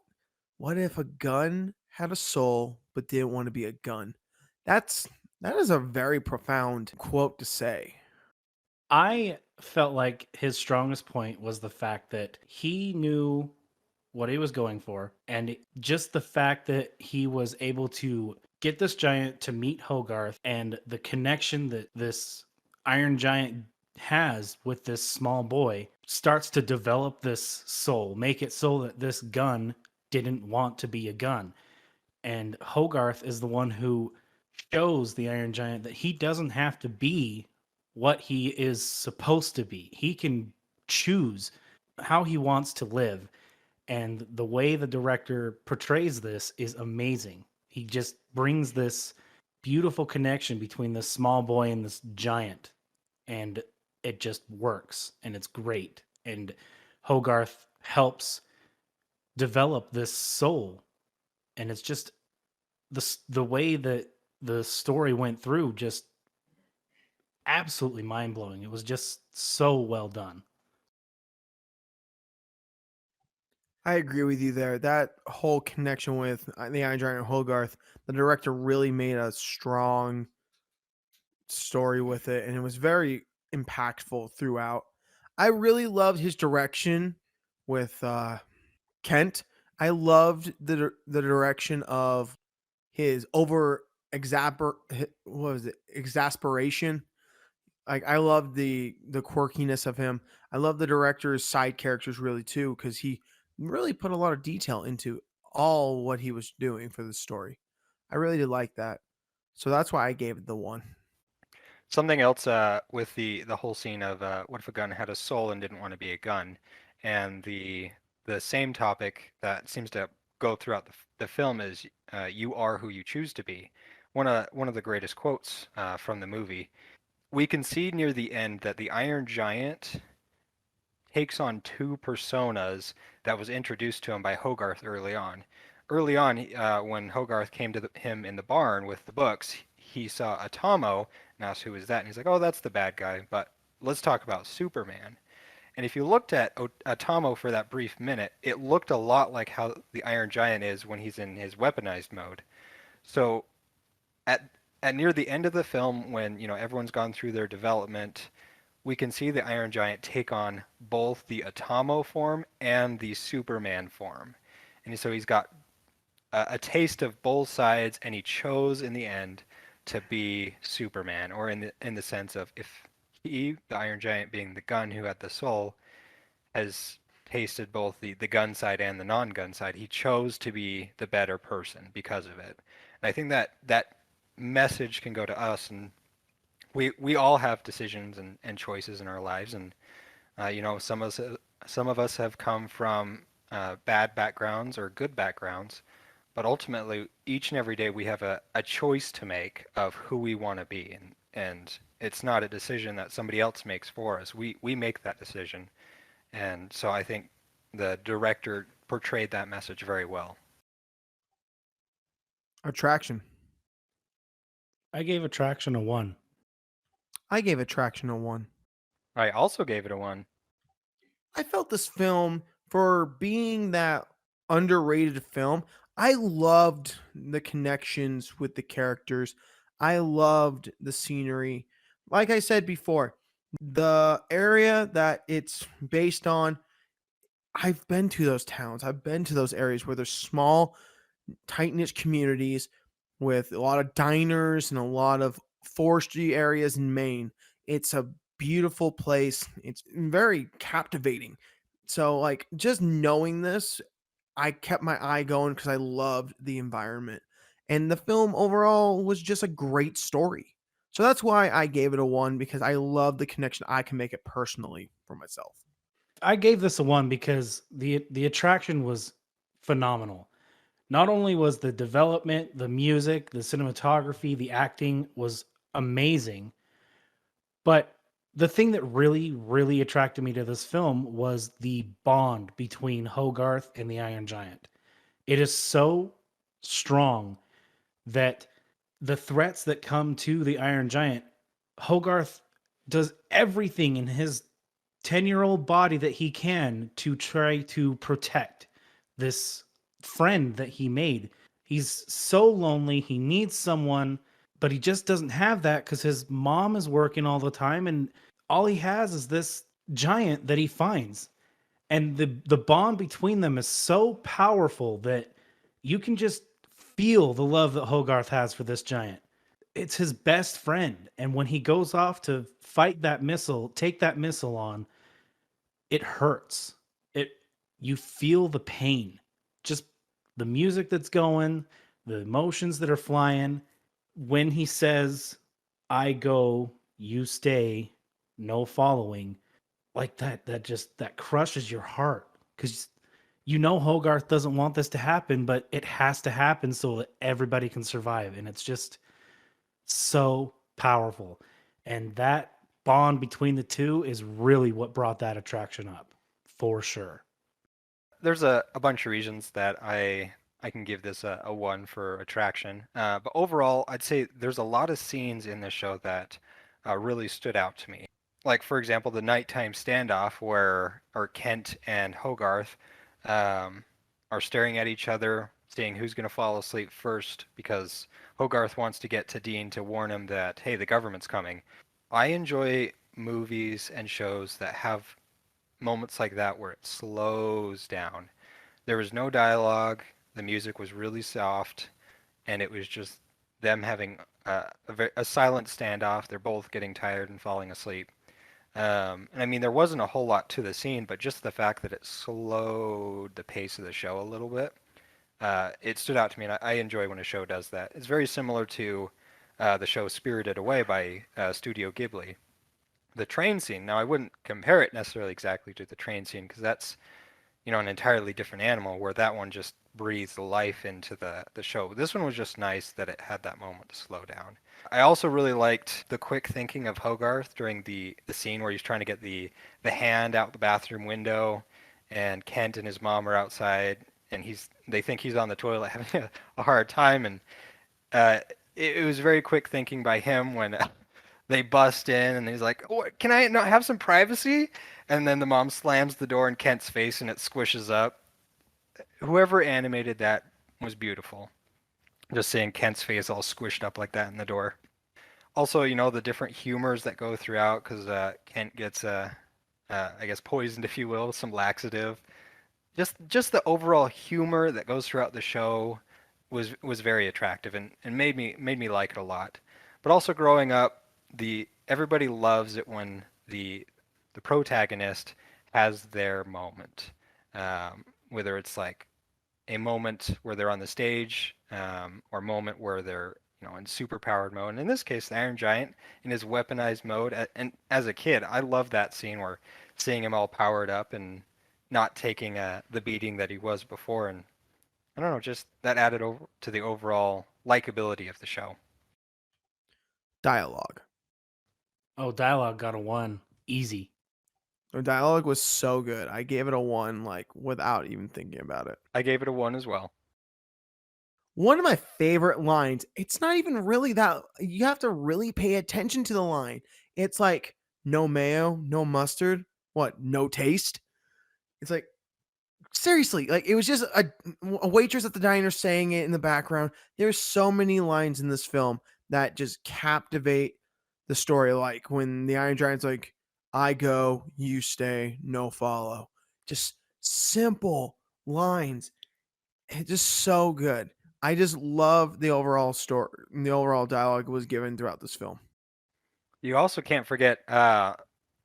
What if a gun had a soul but didn't want to be a gun? That's that is a very profound quote to say. I felt like his strongest point was the fact that he knew what he was going for, and just the fact that he was able to get this giant to meet Hogarth, and the connection that this Iron Giant has with this small boy starts to develop this soul, make it so that this gun didn't want to be a gun. And Hogarth is the one who shows the Iron Giant that he doesn't have to be what he is supposed to be. He can choose how he wants to live. And the way the director portrays this is amazing. He just brings this beautiful connection between this small boy and this giant. And it just works. And it's great. And Hogarth helps develop this soul. And it's just the way that the story went through, just absolutely mind-blowing. It was just so well done. I agree with you there. That whole connection with the Iron Giant and Hogarth, the director really made a strong story with it, and it was very impactful throughout. I really loved his direction with Kent. I loved the direction of his what was it, exasperation. Like I love the quirkiness of him. I love the director's side characters really too, because he really put a lot of detail into all what he was doing for the story. I really did like that. So that's why I gave it the one. Something else with the whole scene of what if a gun had a soul and didn't want to be a gun, and the same topic that seems to go throughout the film is you are who you choose to be. One of the greatest quotes from the movie. We can see near the end that the Iron Giant takes on two personas that was introduced to him by Hogarth early on. Early on, when Hogarth came to him in the barn with the books, he saw Atomo and asked who was that, and he's like, "Oh, that's the bad guy." But let's talk about Superman. And if you looked at Atomo for that brief minute, it looked a lot like how the Iron Giant is when he's in his weaponized mode. So at at near the end of the film, when everyone's gone through their development, we can see the Iron Giant take on both the Atomo form and the Superman form. And so he's got a taste of both sides, and he chose in the end to be Superman, or in the sense of if he, the Iron Giant being the gun who had the soul, has tasted both the gun side and the non-gun side, he chose to be the better person because of it. And I think that message can go to us, and we all have decisions and choices in our lives, and some of us have come from bad backgrounds or good backgrounds, but ultimately each and every day we have a choice to make of who we want to be, and it's not a decision that somebody else makes for us. We make that decision, and so I think the director portrayed that message very well. Attraction. I gave Attraction a 1. I gave Attraction a one. I also gave it a 1. I felt this film, for being that underrated film, I loved the connections with the characters. I loved the scenery. Like I said before, the area that it's based on, I've been to those towns. I've been to those areas where there's small, tight knit communities with a lot of diners and a lot of forestry areas in Maine. It's a beautiful place. It's very captivating. So, like, just knowing this, I kept my eye going because I loved the environment. And the film overall was just a great story. So that's why I gave it a one, because I love the connection I can make it personally for myself. I gave this a 1 because the attraction was phenomenal. Not only was the development, the music, the cinematography, the acting was amazing, but the thing that really, really attracted me to this film was the bond between Hogarth and the Iron Giant. It is so strong that the threats that come to the Iron Giant, Hogarth does everything in his 10-year-old body that he can to try to protect this friend that he made. He's so lonely. He needs someone, but he just doesn't have that because his mom is working all the time. And all he has is this giant that he finds. And the bond between them is so powerful that you can just feel the love that Hogarth has for this giant. It's his best friend. And when he goes off to fight that missile, take that missile on, it hurts. It You feel the pain. Just the music that's going, the emotions that are flying. When he says, "I go, you stay, no following," like that crushes your heart because you know Hogarth doesn't want this to happen, but it has to happen so that everybody can survive. And it's just so powerful. And that bond between the two is really what brought that attraction up, for sure. There's a bunch of reasons that I can give this a 1 for attraction. But overall, I'd say there's a lot of scenes in this show that really stood out to me. Like, for example, the nighttime standoff where or Kent and Hogarth are staring at each other, seeing who's going to fall asleep first because Hogarth wants to get to Dean to warn him that, hey, the government's coming. I enjoy movies and shows that have moments like that where it slows down. There was no dialogue, the music was really soft, and it was just them having a silent standoff. They're both getting tired and falling asleep. And I mean, there wasn't a whole lot to the scene, but just the fact that it slowed the pace of the show a little bit, it stood out to me, and I enjoy when a show does that. It's very similar to the show Spirited Away by Studio Ghibli. The train scene, now I wouldn't compare it necessarily exactly to the train scene because that's, an entirely different animal where that one just breathed life into the show. This one was just nice that it had that moment to slow down. I also really liked the quick thinking of Hogarth during the scene where he's trying to get the hand out the bathroom window and Kent and his mom are outside and they think he's on the toilet having a hard time and it was very quick thinking by him when they bust in and he's like, oh, can I not have some privacy? And then the mom slams the door in Kent's face and it squishes up. Whoever animated that was beautiful. Just seeing Kent's face all squished up like that in the door. Also, the different humors that go throughout because Kent gets, I guess, poisoned, if you will, some laxative. Just the overall humor that goes throughout the show was very attractive and made me like it a lot. But also growing up, everybody loves it when the protagonist has their moment, whether it's like a moment where they're on the stage, or a moment where they're in superpowered mode. And in this case, the Iron Giant in his weaponized mode. And as a kid, I love that scene where seeing him all powered up and not taking the beating that he was before. And I don't know, just that added over to the overall likability of the show. Dialogue. Oh, dialogue got a 1. Easy. The dialogue was so good. I gave it a 1, like, without even thinking about it. I gave it a 1 as well. One of my favorite lines, it's not even really that, you have to really pay attention to the line. It's like, no mayo, no mustard, what, no taste? It's like, seriously, like, it was just a waitress at the diner saying it in the background. There's so many lines in this film that just captivate the story. Like when the Iron Giant's like, I go, you stay, no follow. Just simple lines. It's just so good. I just love the overall story. The overall dialogue was given throughout this film. You also can't forget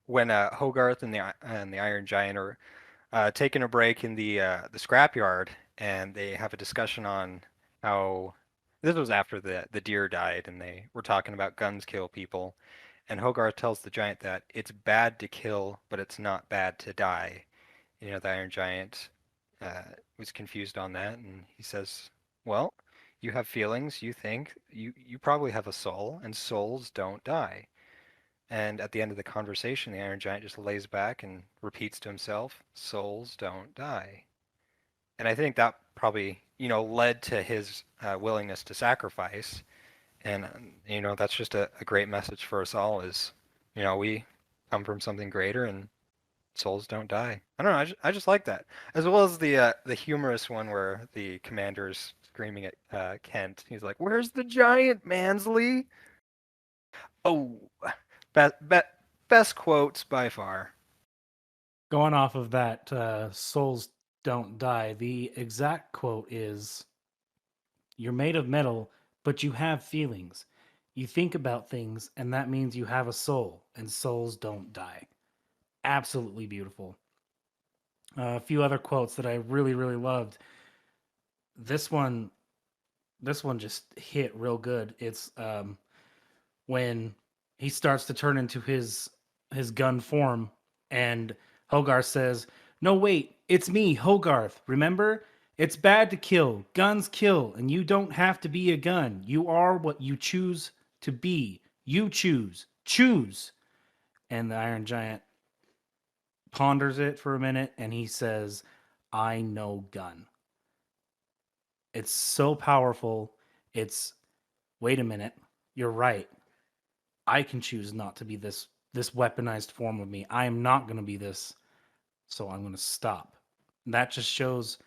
when Hogarth and the Iron Giant are taking a break in the scrapyard, and they have a discussion on how this was after the deer died, and they were talking about guns kill people, And Hogarth tells the giant that it's bad to kill, but it's not bad to die. The Iron Giant was confused on that, and he says, "Well, you have feelings. You think you probably have a soul, and souls don't die." And at the end of the conversation, the Iron Giant just lays back and repeats to himself, "Souls don't die." And I think that probably, led to his willingness to sacrifice. And, that's just a great message for us all is, we come from something greater and souls don't die. I don't know. I just like that. As well as the humorous one where the commander's screaming at Kent. He's like, "Where's the giant, Mansley?" Oh, best quotes by far. Going off of that, souls don't die, the exact quote is, "You're made of metal, but you have feelings. You think about things, and that means you have a soul, and souls don't die." Absolutely beautiful. A few other quotes that I really, really loved. This one, this one just hit real good. It's when he starts to turn into his gun form, and Hogarth says, "No, wait, it's me, Hogarth. Remember? It's bad to kill. Guns kill, and you don't have to be a gun. You are what you choose to be. You choose. Choose." And the Iron Giant ponders it for a minute, and he says, "I know gun." It's so powerful. It's, wait a minute, you're right. I can choose not to be this weaponized form of me. I am not going to be this, so I'm going to stop. And that just shows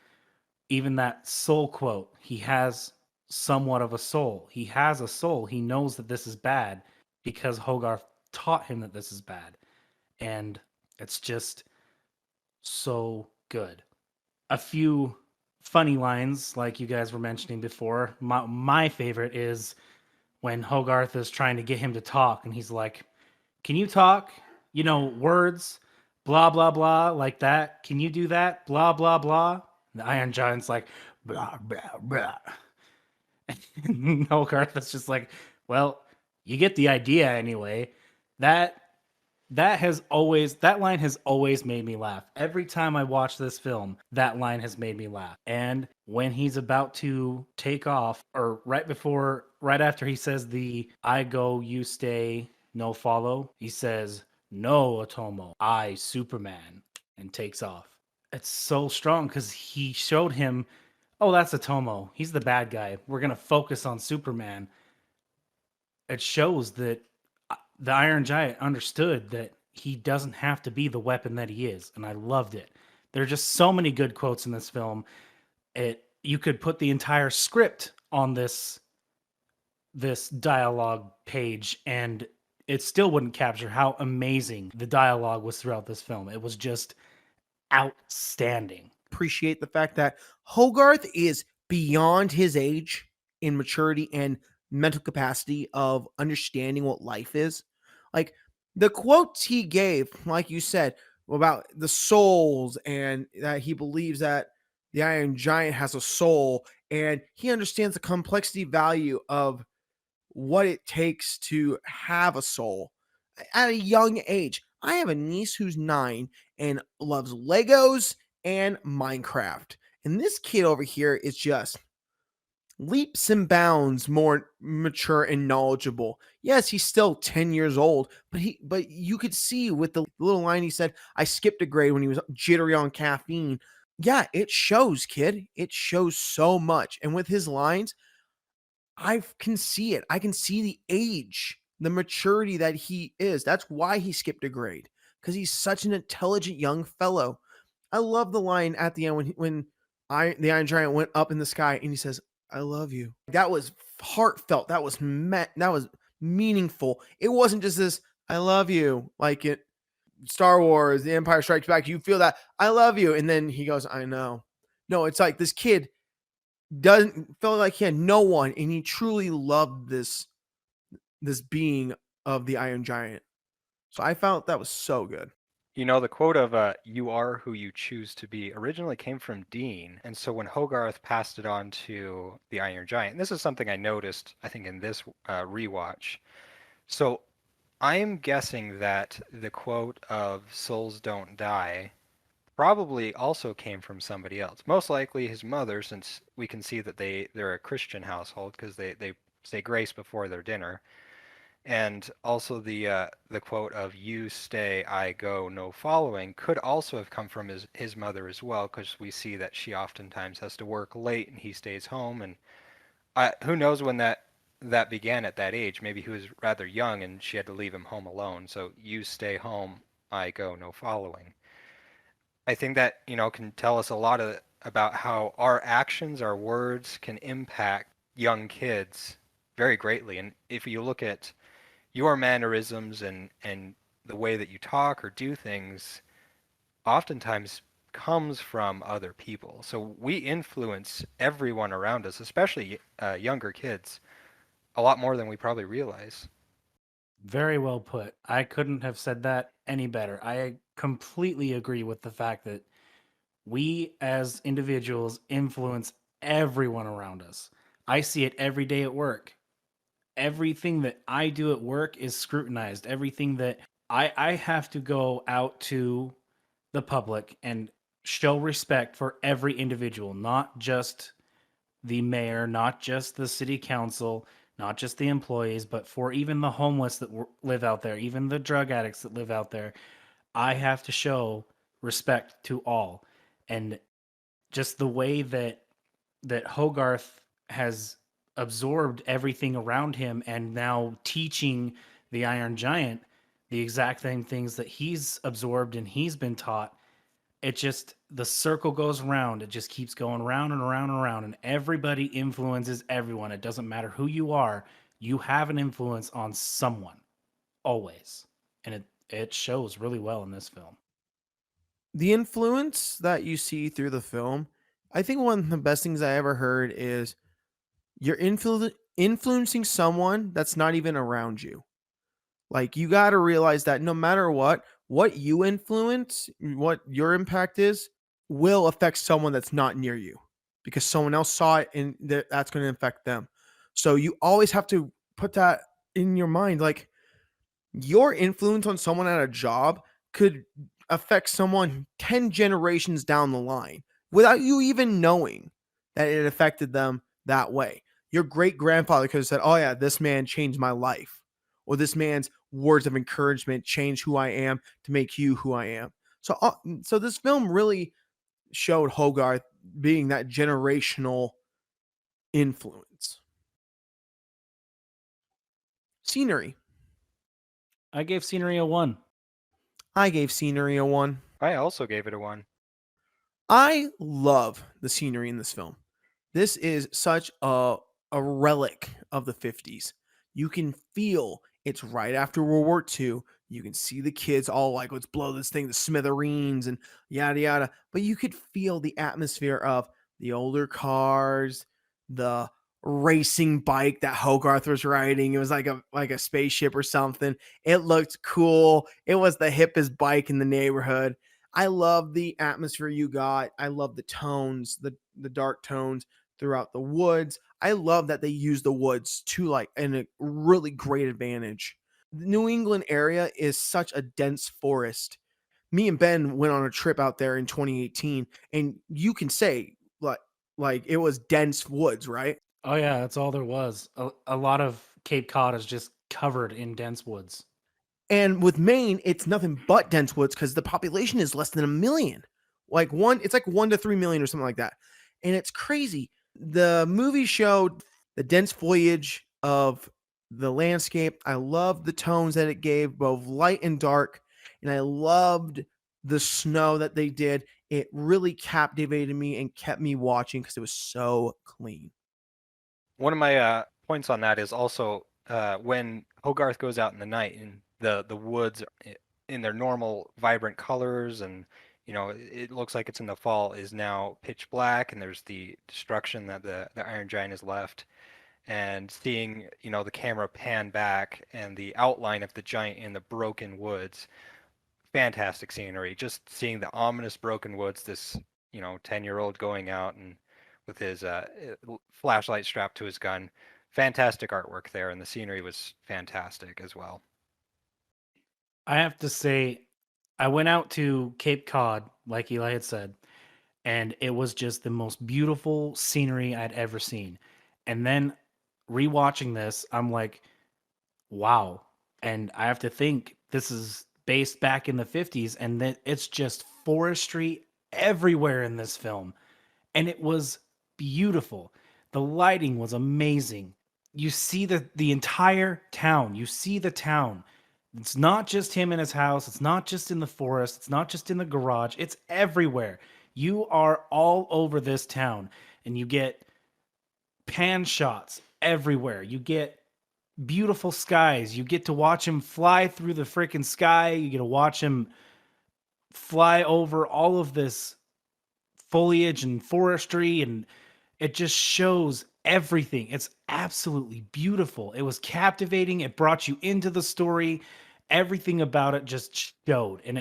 even that soul quote. He has somewhat of a soul. He has a soul. He knows that this is bad because Hogarth taught him that this is bad. And it's just so good. A few funny lines, like you guys were mentioning before. My favorite is when Hogarth is trying to get him to talk, and he's like, "Can you talk? Words, blah, blah, blah, like that. Can you do that? Blah, blah, blah." And the Iron Giant's like, "Blah, blah, blah." And Hogarth is just like, "Well, you get the idea anyway." That that line has always made me laugh. Every time I watch this film, that line has made me laugh. And when he's about to take off, or right after he says the "I go, you stay, no follow," he says, "No, Otomo, I, Superman," and takes off. It's so strong because he showed him, "Oh, that's Otomo. He's the bad guy. We're going to focus on Superman." It shows that the Iron Giant understood that he doesn't have to be the weapon that he is, and I loved it. There are just so many good quotes in this film. You could put the entire script on this dialogue page, and it still wouldn't capture how amazing the dialogue was throughout this film. It was just outstanding. Appreciate the fact that Hogarth is beyond his age in maturity and mental capacity of understanding what life is. Like the quotes he gave, like you said, about the souls and that he believes that the Iron Giant has a soul and he understands the complexity value of what it takes to have a soul at a young age. I have a niece who's 9 and loves Legos and Minecraft. And this kid over here is just leaps and bounds more mature and knowledgeable. Yes, he's still 10 years old, but you could see with the little line he said, "I skipped a grade when he was jittery on caffeine." Yeah, it shows, kid. It shows so much. And with his lines, I can see it. I can see the age, the maturity that he is. That's why he skipped a grade, because he's such an intelligent young fellow. I love the line at the end when the Iron Giant went up in the sky and he says, "I love you." That was heartfelt. That was meaningful. It wasn't just this "I love you" like it Star Wars, The Empire Strikes Back. You feel that "I love you," and then he goes, "I know." No, it's like this kid doesn't feel like he had no one, and he truly loved this being of the Iron Giant. So I felt that was so good. The quote of "you are who you choose to be" originally came from Dean, and so when Hogarth passed it on to the Iron Giant, and this is something I noticed, I think, in this rewatch. So I'm guessing that the quote of "souls don't die" probably also came from somebody else. Most likely his mother, since we can see that they're a Christian household because they say grace before their dinner. And also the quote of "You stay, I go, no following" could also have come from his mother as well, because we see that she oftentimes has to work late and he stays home. And who knows when that began at that age? Maybe he was rather young and she had to leave him home alone. So "You stay home, I go, no following." I think that, can tell us a lot about how our actions, our words can impact young kids very greatly. And if you look at your mannerisms and the way that you talk or do things, oftentimes comes from other people. So we influence everyone around us, especially younger kids, a lot more than we probably realize. Very well put. I couldn't have said that any better. I completely agree with the fact that we as individuals influence everyone around us. I see it every day at work. Everything that I do at work is scrutinized. Everything that I have to go out to the public and show respect for every individual, not just the mayor, not just the city council, not just the employees, but for even the homeless that live out there, even the drug addicts that live out there. I have to show respect to all. And just the way that Hogarth has absorbed everything around him and now teaching the Iron Giant the exact same things that he's absorbed and he's been taught. It just, the circle goes round. It just keeps going round and around and around, and everybody influences everyone. It doesn't matter who you are, you have an influence on someone always, and it shows really well in this film. The influence that you see through the film, I think one of the best things I ever heard is you're influencing someone that's not even around you. Like you got to realize that no matter what you influence, what your impact is, will affect someone that's not near you because someone else saw it and that's going to affect them. So you always have to put that in your mind. Like your influence on someone at a job could affect someone 10 generations down the line without you even knowing that it affected them that way. Your great grandfather could have said, "Oh, yeah, this man changed my life," or "This man's words of encouragement changed who I am to make you who I am." So this film really showed Hogarth being that generational influence. Scenery. I gave Scenery a 1. I gave scenery a 1. I also gave it a 1. I love the scenery in this film. This is such a relic of the 50s. You can feel it's right after World War II. You can see the kids all like, let's blow this thing to smithereens and yada yada. But you could feel the atmosphere of the older cars, the racing bike that Hogarth was riding. It was like a spaceship or something. It looked cool. It was the hippest bike in the neighborhood. I love the atmosphere you got. I love the tones, the dark tones throughout the woods. I love that they use the woods to like in a really great advantage. The New England area is such a dense forest. Me and Ben went on a trip out there in 2018, and you can say like it was dense woods, right? Oh yeah, that's all there was. A lot of Cape Cod is just covered in dense woods. And with Maine, it's nothing but dense woods because the population is less than a million. It's like 1 to 3 million or something like that. And it's crazy. The movie showed the dense foliage of the landscape. I loved the tones that it gave, both light and dark. And I loved the snow that they did. It really captivated me and kept me watching because it was so clean. One of my points on that is also when Hogarth goes out in the night and the woods in their normal vibrant colors, and it looks like it's in the fall, is now pitch black, and there's the destruction that the Iron Giant has left. And seeing the camera pan back and the outline of the giant in the broken woods, fantastic scenery. Just seeing the ominous broken woods, this 10-year-old going out and with his flashlight strapped to his gun. Fantastic artwork there, and the scenery was fantastic as well. I have to say, I went out to Cape Cod, like Eli had said, and it was just the most beautiful scenery I'd ever seen. And then rewatching this, I'm like, wow. And I have to think this is based back in the 50s, and that it's just forestry everywhere in this film. And it was beautiful. The lighting was amazing. You see the entire town. You see the town. It's not just him in his house. It's not just in the forest. It's not just in the garage. It's everywhere. You are all over this town, and you get pan shots everywhere. You get beautiful skies. You get to watch him fly through the freaking sky. You get to watch him fly over all of this foliage and forestry, and it just shows everything. It's absolutely beautiful. It was captivating. It brought you into the story. Everything about it just showed, and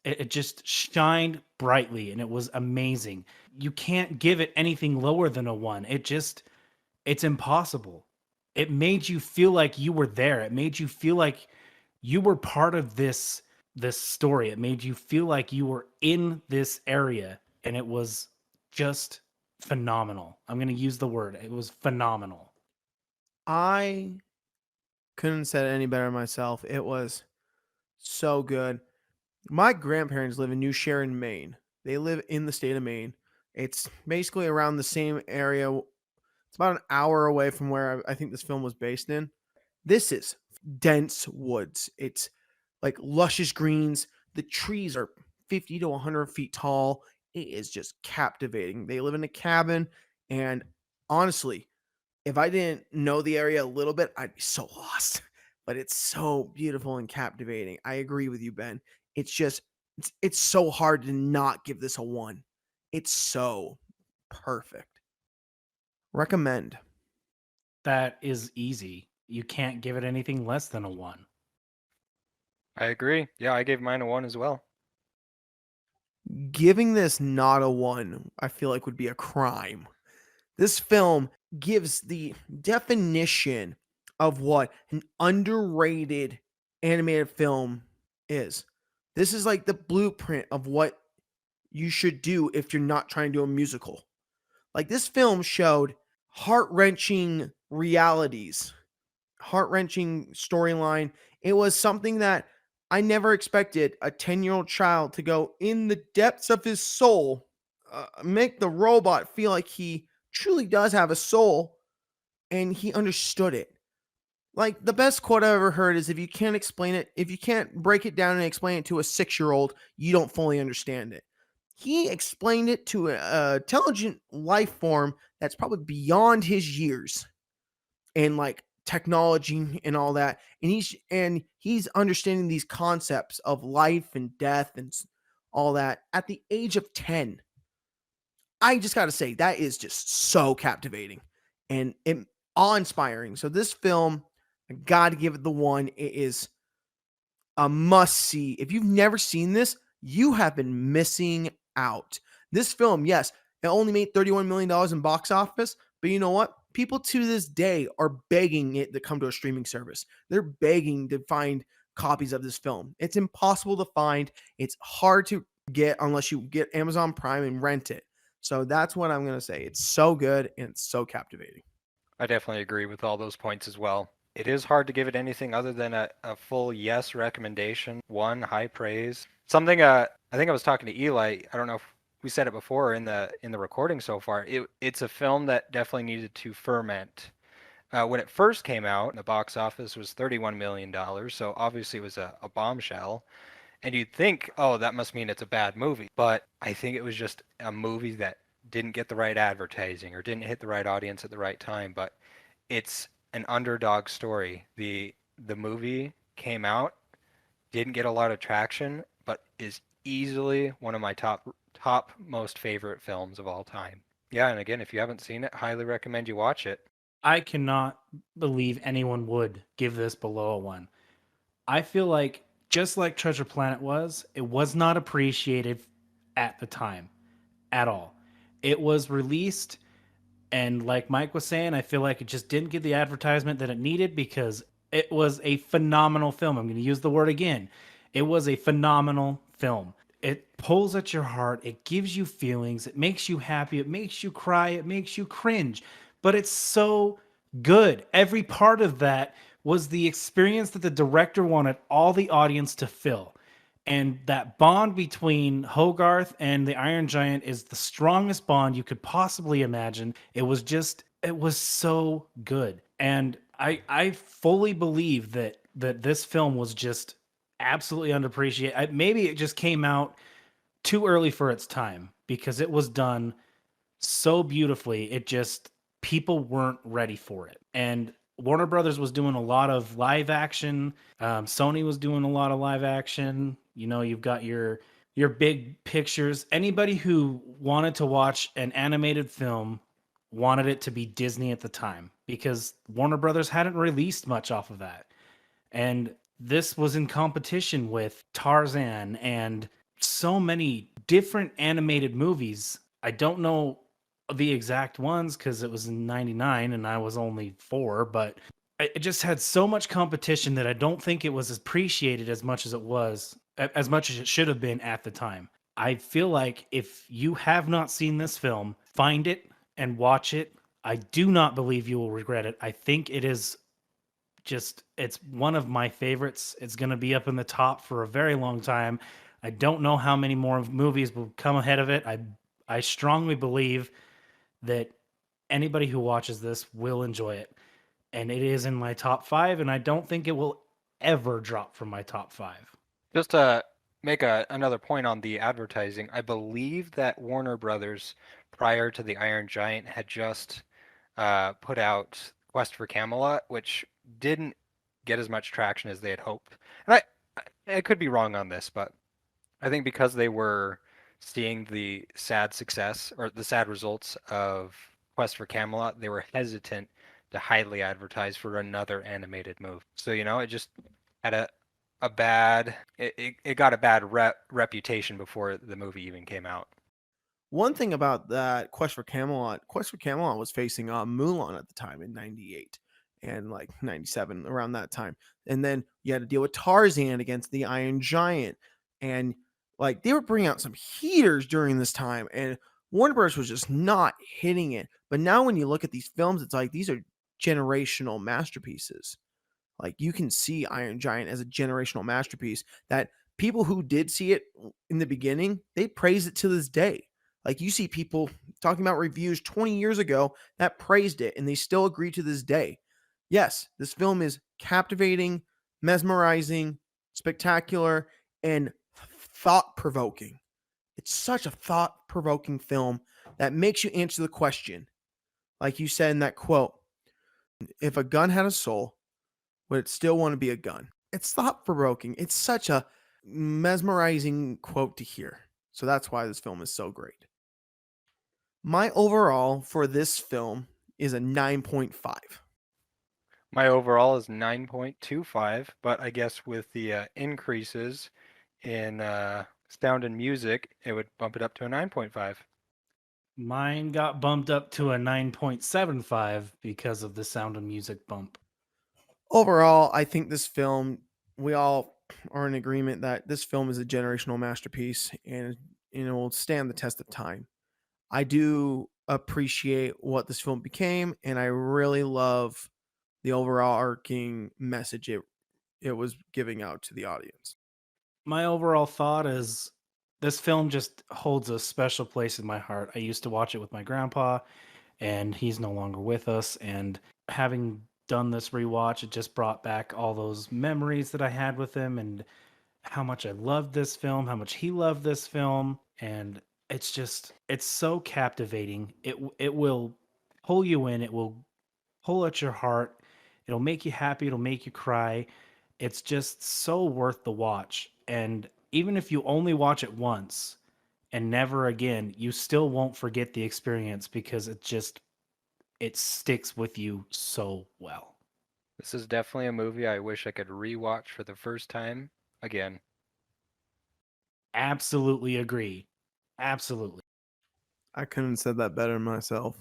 it just shined brightly, and it was amazing. You can't give it anything lower than a 1. It's impossible. It made you feel like you were there. It made you feel like you were part of this story. It made you feel like you were in this area, and it was just phenomenal. I'm going to use the word. It was phenomenal. I couldn't have said it any better myself. It was so good. My grandparents live in New Sharon, Maine. They live in the state of Maine. It's basically around the same area. It's about an hour away from where I think this film was based in. This is dense woods. It's like luscious greens. The trees are 50 to 100 feet tall. It is just captivating. They live in a cabin. And honestly, if I didn't know the area a little bit, I'd be so lost. But it's so beautiful and captivating. I agree with you, Ben. It's just, it's so hard to not give this a 1. It's so perfect. Recommend. That is easy. You can't give it anything less than a 1. I agree. Yeah, I gave mine a 1 as well. Giving this not a 1, I feel like would be a crime. This film gives the definition of what an underrated animated film is. This is like the blueprint of what you should do if you're not trying to do a musical. Like this film showed heart-wrenching realities, heart-wrenching storyline. It was something that I never expected a 10-year-old child to go in the depths of his soul, make the robot feel like he truly does have a soul, and he understood it. Like the best quote I ever heard is, if you can't explain it, if you can't break it down and explain it to a 6-year-old, you don't fully understand it. He explained it to a intelligent life form that's probably beyond his years and like technology and all that. And he's understanding these concepts of life and death and all that at the age of 10. I just got to say that is just so captivating and awe-inspiring. So this film, I got to give it the 1. It is a must see. If you've never seen this, you have been missing out. This film, yes, it only made $31 million in box office, but you know what? People to this day are begging it to come to a streaming service. They're begging to find copies of this film. It's impossible to find. It's hard to get unless you get Amazon Prime and rent it. So that's what I'm going to say. It's so good and it's so captivating. I definitely agree with all those points as well. It is hard to give it anything other than a full yes recommendation, 1 high praise. Something I think I was talking to Eli. I don't know if we said it before in the recording so far. It's a film that definitely needed to ferment. When it first came out, the box office was $31 million, so obviously it was a bombshell. And you'd think, oh, that must mean it's a bad movie. But I think it was just a movie that didn't get the right advertising or didn't hit the right audience at the right time. But it's an underdog story. The movie came out, didn't get a lot of traction, but is easily one of my top most favorite films of all time. Yeah, and again, if you haven't seen it, highly recommend you watch it. I cannot believe anyone would give this below a 1. I feel like just like Treasure Planet was, it was not appreciated at the time at all. It was released, and like Mike was saying, I feel like it just didn't get the advertisement that it needed because it was a phenomenal film. I'm going to use the word again. It was a phenomenal film. It pulls at your heart, it gives you feelings, it makes you happy, it makes you cry, it makes you cringe, but it's so good. Every part of that was the experience that the director wanted all the audience to feel. And that bond between Hogarth and the Iron Giant is the strongest bond you could possibly imagine. It was so good. And I fully believe that this film was just absolutely underappreciated. Maybe it just came out too early for its time because it was done so beautifully. It just people weren't ready for it. And Warner Brothers was doing a lot of live action. Sony was doing a lot of live action. You know, you've got your big pictures. Anybody who wanted to watch an animated film wanted it to be Disney at the time because Warner Brothers hadn't released much off of that. And this was in competition with Tarzan and so many different animated movies. I don't know the exact ones because it was in 99 and I was only 4, but it just had so much competition that I don't think it was appreciated as much as it was, as much as it should have been at the time. I feel like if you have not seen this film, find it and watch it. I do not believe you will regret it. I think it is just, it's one of my favorites. It's going to be up in the top for a very long time. I don't know how many more movies will come ahead of it. I strongly believe that anybody who watches this will enjoy it. And it is in my top 5, and I don't think it will ever drop from my top 5. Just to make another point on the advertising, I believe that Warner Brothers, prior to the Iron Giant, had just put out Quest for Camelot, which didn't get as much traction as they had hoped. And I could be wrong on this, but I think because they were seeing the sad success or the sad results of Quest for Camelot, they were hesitant to highly advertise for another animated movie. So, you know, it just had a bad, it got a bad reputation before the movie even came out. One thing about that Quest for Camelot was facing Mulan at the time in 98 and like 97 around that time. And then you had to deal with Tarzan against the Iron Giant. And like they were bringing out some heaters during this time and Warner Bros. Was just not hitting it. But now when you look at these films, it's like these are generational masterpieces. Like you can see Iron Giant as a generational masterpiece that people who did see it in the beginning, they praise it to this day. Like you see people talking about reviews 20 years ago that praised it and they still agree to this day. Yes, this film is captivating, mesmerizing, spectacular, and thought provoking. It's such a thought provoking film that makes you answer the question. Like you said in that quote, if a gun had a soul, would it still want to be a gun? It's thought provoking. It's such a mesmerizing quote to hear. So that's why this film is so great. My overall for this film is a 9.5. My overall is 9.25, but I guess with the increases in sound and music, it would bump it up to a 9.5. Mine got bumped up to a 9.75 because of the Sound of Music bump. Overall, I think this film, we all are in agreement that this film is a generational masterpiece and it will stand the test of time. I do appreciate what this film became, and I really love the overall arcing message it was giving out to the audience. My overall thought is this film just holds a special place in my heart. I used to watch it with my grandpa, and he's no longer with us. And having done this rewatch, it just brought back all those memories that I had with him and how much I loved this film, how much he loved this film. And it's so captivating. It will pull you in, it will pull at your heart, it'll make you happy, it'll make you cry. It's just so worth the watch. And even if you only watch it once and never again, you still won't forget the experience because it sticks with you so well. This is definitely a movie I wish I could rewatch for the first time again. Absolutely agree. Absolutely. I couldn't have said that better myself.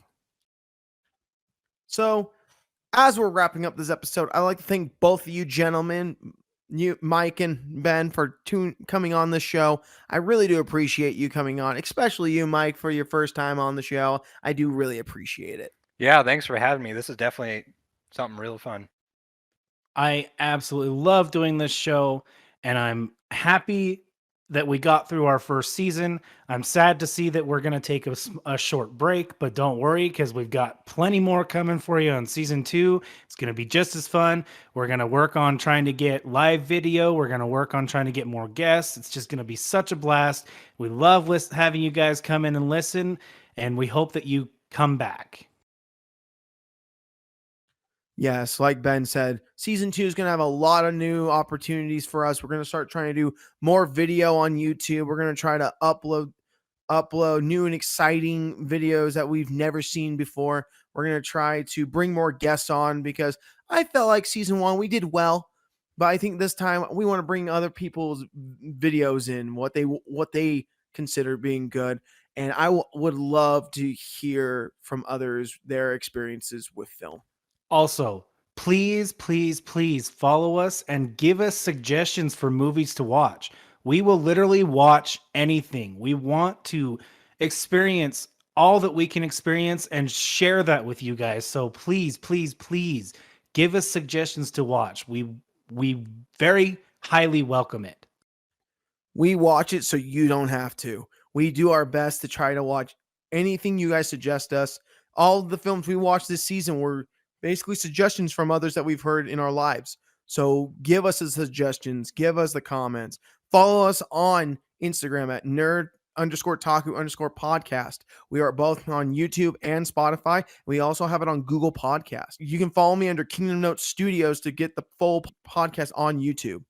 So, as we're wrapping up this episode, I'd like to thank both of you gentlemen, you, Mike and Ben, for coming on the show. I really do appreciate you coming on, especially you, Mike, for your first time on the show. I do really appreciate it. Yeah, thanks for having me. This is definitely something real fun. I absolutely love doing this show, and I'm happy that we got through our first season. I'm sad to see that we're going to take a short break, but don't worry, because we've got plenty more coming for you on season 2. It's going to be just as fun. We're going to work on trying to get live video. We're going to work on trying to get more guests. It's just going to be such a blast. We love having you guys come in and listen, and we hope that you come back. Yes, like Ben said, season 2 is going to have a lot of new opportunities for us. We're going to start trying to do more video on YouTube. We're going to try to upload new and exciting videos that we've never seen before. We're going to try to bring more guests on because I felt like season 1 we did well, but I think this time we want to bring other people's videos in, what they consider being good, and I would love to hear from others their experiences with film. Also, please, please, please follow us and give us suggestions for movies to watch. We will literally watch anything. We want to experience all that we can experience and share that with you guys. So please, please, please give us suggestions to watch. We very highly welcome it. We watch it so you don't have to. We do our best to try to watch anything you guys suggest us. All of the films we watched this season were basically suggestions from others that we've heard in our lives. So give us the suggestions, give us the comments. Follow us on Instagram at nerd_taku_podcast. We are both on YouTube and Spotify. We also have it on Google Podcast. You can follow me under Kingdom Notes Studios to get the full podcast on YouTube.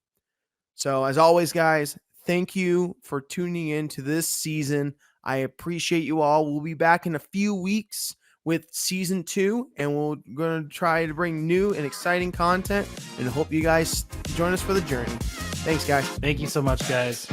So as always, guys, thank you for tuning in to this season. I appreciate you all. We'll be back in a few weeks with season 2, and we're going to try to bring new and exciting content, and hope you guys join us for the journey. Thanks, guys. Thank you so much, guys.